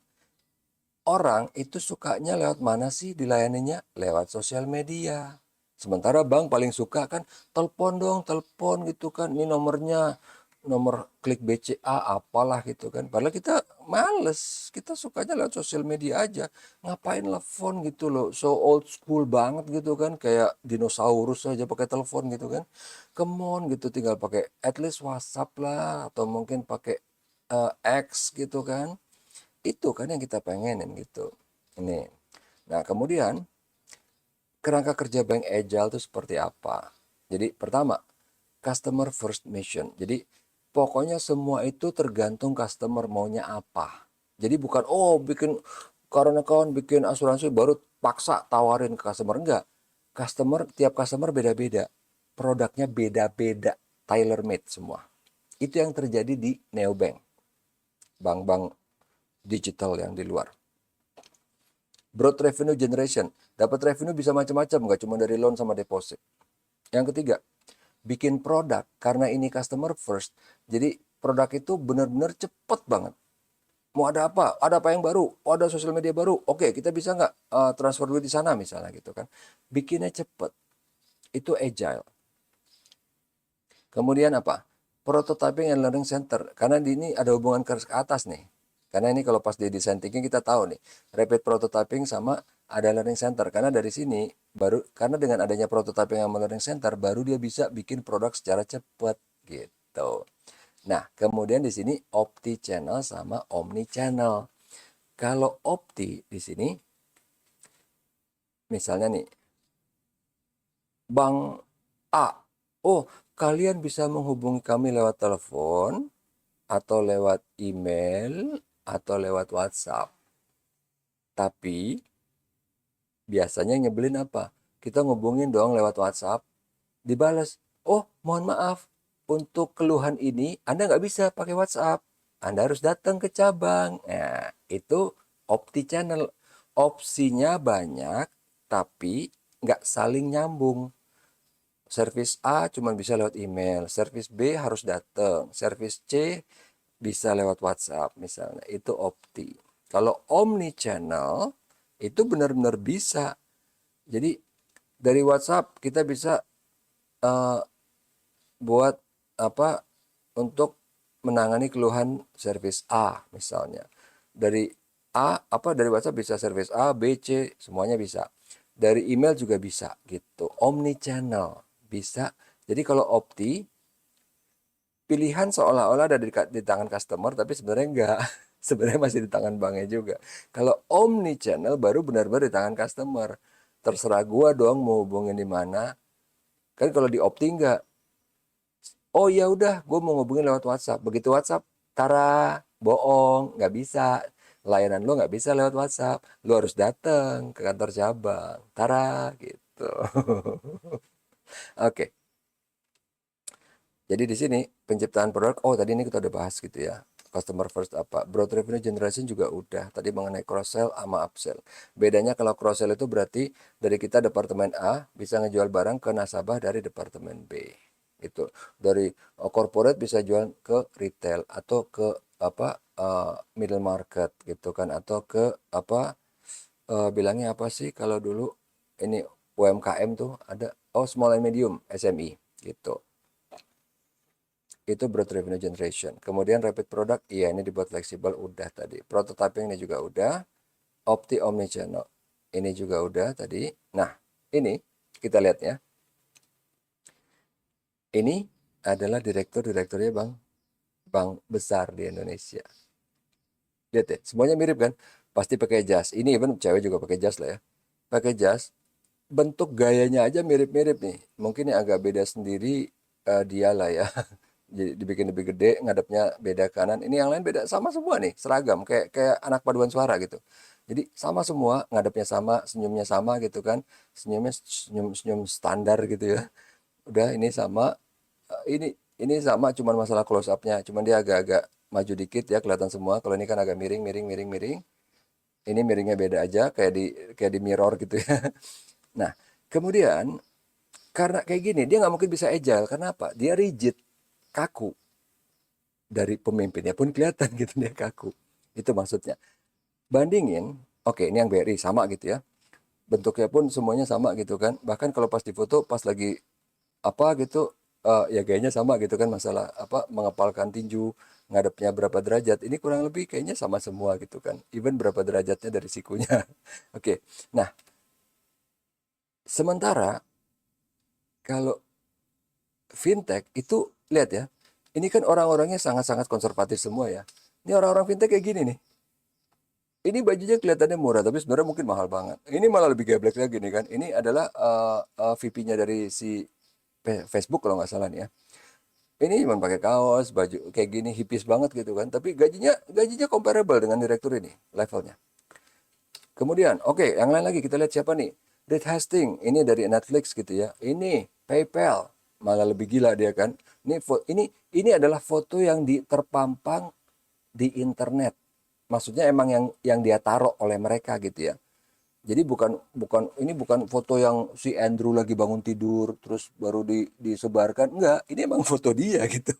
Orang itu sukanya lewat mana sih dilayaninya? Lewat sosial media. Sementara bank paling suka kan telepon dong, telepon gitu kan. Ini nomornya, nomor klik BCA apalah gitu kan. Padahal kita males, kita sukanya lewat sosial media aja. Ngapain telepon gitu loh, so old school banget gitu kan. Kayak dinosaurus aja pakai telepon gitu kan. Come on gitu, tinggal pakai at least WhatsApp lah, atau mungkin pakai X gitu kan. Itu kan yang kita pengenin gitu. Ini. Nah, kemudian kerangka kerja bank agile itu seperti apa? Jadi pertama, customer first mission. Jadi pokoknya semua itu tergantung customer maunya apa. Jadi bukan bikin current account, bikin asuransi baru paksa tawarin ke customer, enggak. Tiap customer beda-beda. Produknya beda-beda, tailor made semua. Itu yang terjadi di neobank. Bank-bank digital yang di luar. Broad revenue generation. Dapat revenue bisa macam-macam, nggak cuma dari loan sama deposit. Yang ketiga, bikin produk karena ini customer first. Jadi produk itu benar-benar cepet banget. Mau ada apa? Ada apa yang baru? Oh, ada sosial media baru. Oke, kita bisa nggak transfer duit di sana misalnya gitu kan. Bikinnya cepet. Itu agile. Kemudian apa? Prototyping and learning center. Karena di ini ada hubungan ke atas nih. Karena ini kalau pas di design thinking kita tahu nih, rapid prototyping sama ada learning center. Karena dari sini karena dengan adanya prototyping sama learning center baru dia bisa bikin produk secara cepat gitu. Nah, kemudian di sini opti channel sama omni channel. Kalau opti di sini misalnya nih, Bank A. Oh, kalian bisa menghubungi kami lewat telepon atau lewat email atau lewat WhatsApp. Tapi biasanya nyebelin apa? Kita ngubungin dong lewat WhatsApp, dibalas, oh mohon maaf, untuk keluhan ini Anda nggak bisa pakai WhatsApp. Anda harus datang ke cabang. Nah, itu opti channel. Opsinya banyak, tapi nggak saling nyambung. Servis A cuma bisa lewat email, servis B harus datang, servis C bisa lewat WhatsApp misalnya, itu opti. Kalau omni channel itu benar-benar bisa. Jadi dari WhatsApp kita bisa eh, buat apa untuk menangani keluhan service A misalnya. Dari dari WhatsApp bisa service A, B, C, semuanya bisa. Dari email juga bisa gitu. Omni channel bisa. Jadi kalau opti pilihan seolah-olah ada di tangan customer tapi sebenarnya enggak. Sebenarnya masih di tangan banknya juga. Kalau omni channel baru benar-benar di tangan customer. Terserah gua dong mau hubungin di mana. Kan kalau di opti enggak. Oh ya udah, gue mau ngubungin lewat WhatsApp. Begitu WhatsApp, tara, bohong, nggak bisa. Layanan lo nggak bisa lewat WhatsApp. Lo harus datang ke kantor cabang. Tara, gitu. Oke, jadi di sini penciptaan produk. Oh tadi ini kita udah bahas gitu ya. Customer first apa? Broad revenue generation juga udah. Tadi mengenai cross sell sama upsell. Bedanya kalau cross sell itu berarti dari kita departemen A bisa ngejual barang ke nasabah dari departemen B. Itu dari corporate bisa jual ke retail atau ke middle market gitu kan, atau ke bilangnya apa sih kalau dulu ini UMKM tuh ada, oh small and medium SME gitu. Itu broad revenue generation. Kemudian rapid product, iya ini dibuat fleksibel udah tadi. Prototyping ini juga udah. Opti omnichannel ini juga udah tadi. Nah, ini kita lihat ya. Ini adalah direktur-direkturnya bank besar di Indonesia. Lihat ya, semuanya mirip kan? Pasti pakai jas. Ini even cewek juga pakai jas lah ya. Pakai jas. Bentuk gayanya aja mirip-mirip nih. Mungkin yang agak beda sendiri dia lah ya. Jadi dibikin lebih gede, ngadepnya beda kanan. Ini yang lain beda, sama semua nih, seragam kayak kayak anak paduan suara gitu. Jadi sama semua, ngadepnya sama, senyumnya sama gitu kan. Senyumnya senyum standar gitu ya. Udah ini sama. Ini sama, cuman masalah close up-nya. Cuman dia agak-agak maju dikit ya, kelihatan semua. Kalau ini kan agak miring, miring, miring, miring. Ini miringnya beda aja, kayak di mirror gitu ya. Nah, kemudian karena kayak gini dia nggak mungkin bisa agile. Karena apa? Dia rigid, kaku. Dari pemimpinnya pun kelihatan gitu dia kaku. Itu maksudnya. Bandingin, oke ini yang BRI sama gitu ya. Bentuknya pun semuanya sama gitu kan. Bahkan kalau pas difoto pas lagi apa gitu ya gayanya sama gitu kan, masalah apa mengepalkan tinju, ngadepnya berapa derajat. Ini kurang lebih kayaknya sama semua gitu kan. Even berapa derajatnya dari sikunya. Oke. Nah, sementara kalau fintech itu lihat ya. Ini kan orang-orangnya sangat-sangat konservatif semua ya. Ini orang-orang fintech kayak gini nih. Ini bajunya kelihatannya murah, tapi sebenarnya mungkin mahal banget. Ini malah lebih geblek lagi nih kan. Ini adalah VP-nya dari si Facebook kalau nggak salah nih ya. Ini cuma pakai kaos, baju kayak gini, hipis banget gitu kan. Tapi gajinya gajinya comparable dengan direktur ini levelnya. Kemudian, oke, yang lain lagi kita lihat siapa nih? Reed Hastings, ini dari Netflix gitu ya. Ini PayPal, malah lebih gila dia kan. Ini adalah foto yang terpampang di internet. Maksudnya emang yang dia taruh oleh mereka gitu ya. Jadi bukan bukan ini bukan foto yang si Andrew lagi bangun tidur terus baru disebarkan. Enggak, ini emang foto dia gitu.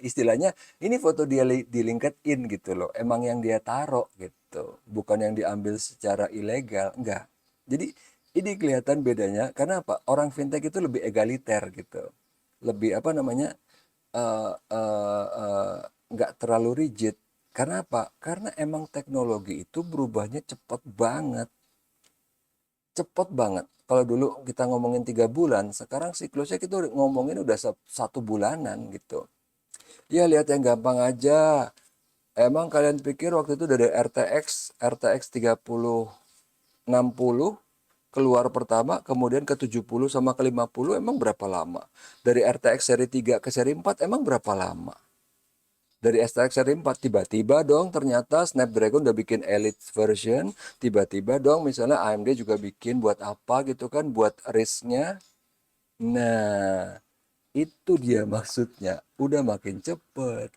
Istilahnya ini foto dia di LinkedIn gitu loh. Emang yang dia taruh gitu. Bukan yang diambil secara ilegal, enggak. Jadi ini kelihatan bedanya karena apa? Orang fintech itu lebih egaliter gitu. Lebih apa namanya? eh nggak terlalu rigid. Karena apa? Karena emang teknologi itu berubahnya cepat banget. Cepet banget. Kalau dulu kita ngomongin 3 bulan, sekarang siklusnya kita ngomongin udah 1 bulanan gitu. Ya lihat yang gampang aja. Emang kalian pikir waktu itu dari RTX 3060 keluar pertama, kemudian ke 70 sama ke 50 emang berapa lama? Dari RTX seri 3 ke seri 4 emang berapa lama? Dari STX seri 4 tiba-tiba dong ternyata Snapdragon udah bikin Elite version, tiba-tiba dong misalnya AMD juga bikin buat apa gitu kan, buat RISC-nya. Nah, itu dia maksudnya, udah makin cepet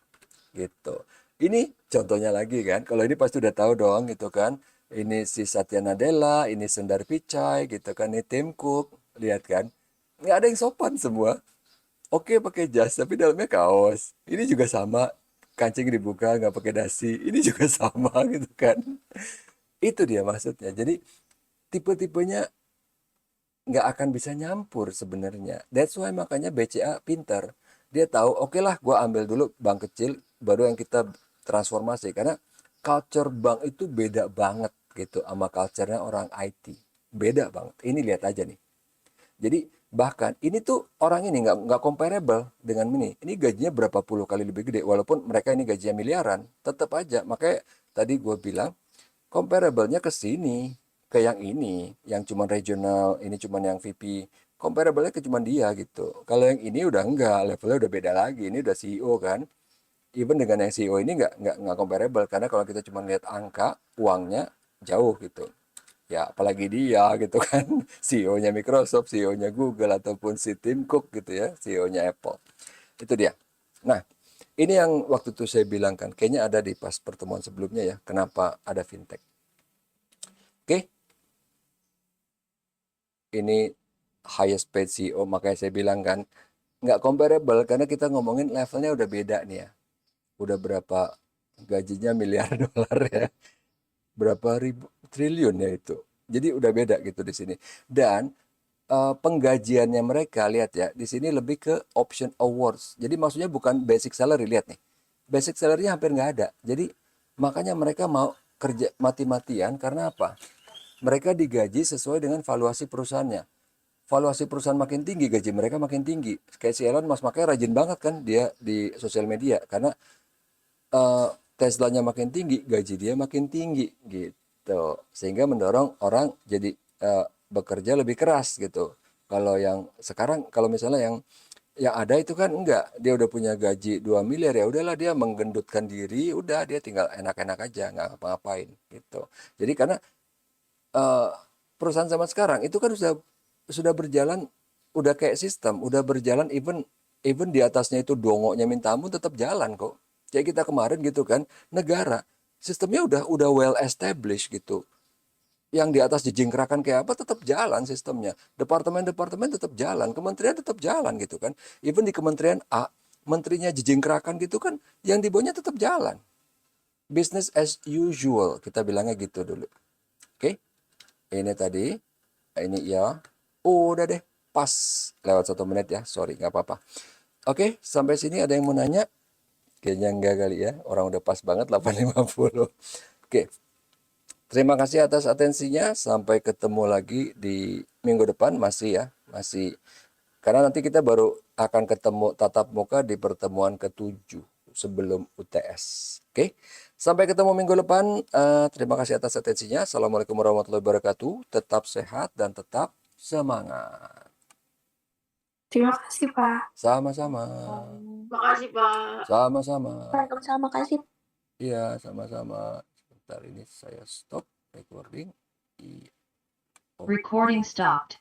gitu. Ini contohnya lagi kan, kalau ini pasti udah tahu dong gitu kan. Ini si Satya Nadella, ini Sundar Pichai gitu kan, ini Tim Cook, lihat kan. Nggak ada yang sopan semua. Oke pakai jas tapi dalamnya kaos. Ini juga sama. kancing dibuka nggak pakai dasi. Ini juga sama gitu kan. Itu dia maksudnya. Jadi tipe-tipenya nggak akan bisa nyampur sebenarnya. That's why makanya BCA pintar. Dia tahu, oke lah, gue ambil dulu bank kecil, baru yang kita transformasi. Karena culture bank itu beda banget gitu sama culture-nya orang IT. Beda banget. Ini lihat aja nih. Jadi bahkan ini tuh orang ini nggak comparable dengan ini. Ini gajinya berapa puluh kali lebih gede. Walaupun mereka ini gajinya miliaran, tetap aja. Makanya tadi gue bilang comparable-nya ke sini, ke yang ini, yang cuman regional, ini cuman yang VP. Comparable-nya ke cuman dia gitu. Kalau yang ini udah enggak, levelnya udah beda lagi. Ini udah CEO kan. Even dengan yang CEO ini nggak comparable karena kalau kita cuma lihat angka, uangnya jauh gitu. Ya, apalagi dia gitu kan, CEO-nya Microsoft, CEO-nya Google ataupun si Tim Cook gitu ya, CEO-nya Apple. Itu dia. Nah, ini yang waktu itu saya bilang kan, kayaknya ada di pas pertemuan sebelumnya ya, kenapa ada fintech. Oke, ini highest paid CEO, makanya saya bilang kan, nggak comparable karena kita ngomongin levelnya udah beda nih ya. Udah berapa gajinya miliar dolar ya, berapa ribu triliun ya itu. Jadi udah beda gitu di sini. Dan penggajiannya mereka lihat ya, di sini lebih ke option awards. Jadi maksudnya bukan basic salary, lihat nih. Basic salary hampir nggak ada. Jadi makanya mereka mau kerja mati-matian karena apa? Mereka digaji sesuai dengan valuasi perusahaannya. Valuasi perusahaan makin tinggi, gaji mereka makin tinggi. Kayak si Elon Musk makanya rajin banget kan dia di sosial media karena eh, Teslanya makin tinggi, gaji dia makin tinggi gitu. Sehingga mendorong orang jadi bekerja lebih keras gitu. Kalau yang sekarang, kalau misalnya yang ada itu kan enggak, dia udah punya gaji 2 miliar ya udahlah dia menggendutkan diri, udah dia tinggal enak-enak aja nggak ngapa-ngapain gitu. Jadi karena eh, perusahaan zaman sekarang itu kan sudah berjalan, udah kayak sistem, udah berjalan, even even di atasnya itu dongoknya minta ampun tetap jalan kok. Kayak kita kemarin gitu kan, negara sistemnya udah well established gitu. Yang di atas jejingkrakan kayak apa tetap jalan sistemnya. Departemen-departemen tetap jalan, kementerian tetap jalan gitu kan. Even di kementerian A, menterinya jejingkrakan gitu kan, yang di bawahnya tetap jalan. Business as usual, kita bilangnya gitu dulu. Oke? Ini tadi, ini ya. Oh, udah deh, pas lewat 1 menit ya. Sorry, nggak apa-apa. Oke, sampai sini ada yang mau nanya? Kayaknya enggak kali ya. Orang udah pas banget 8.50. Oke, terima kasih atas atensinya. Sampai ketemu lagi di minggu depan masih ya. Masih. Karena nanti kita baru akan ketemu tatap muka di pertemuan ke-7 sebelum UTS. Oke, sampai ketemu minggu depan. Terima kasih atas atensinya. Assalamualaikum warahmatullahi wabarakatuh. Tetap sehat dan tetap semangat. Terima kasih, Pak. Sama-sama. Makasih, Pak. Sama-sama. Waalaikumsalam, makasih. Iya, sama-sama. Sebentar ini saya stop recording. Iya. Recording stopped.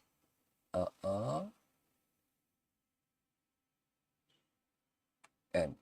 And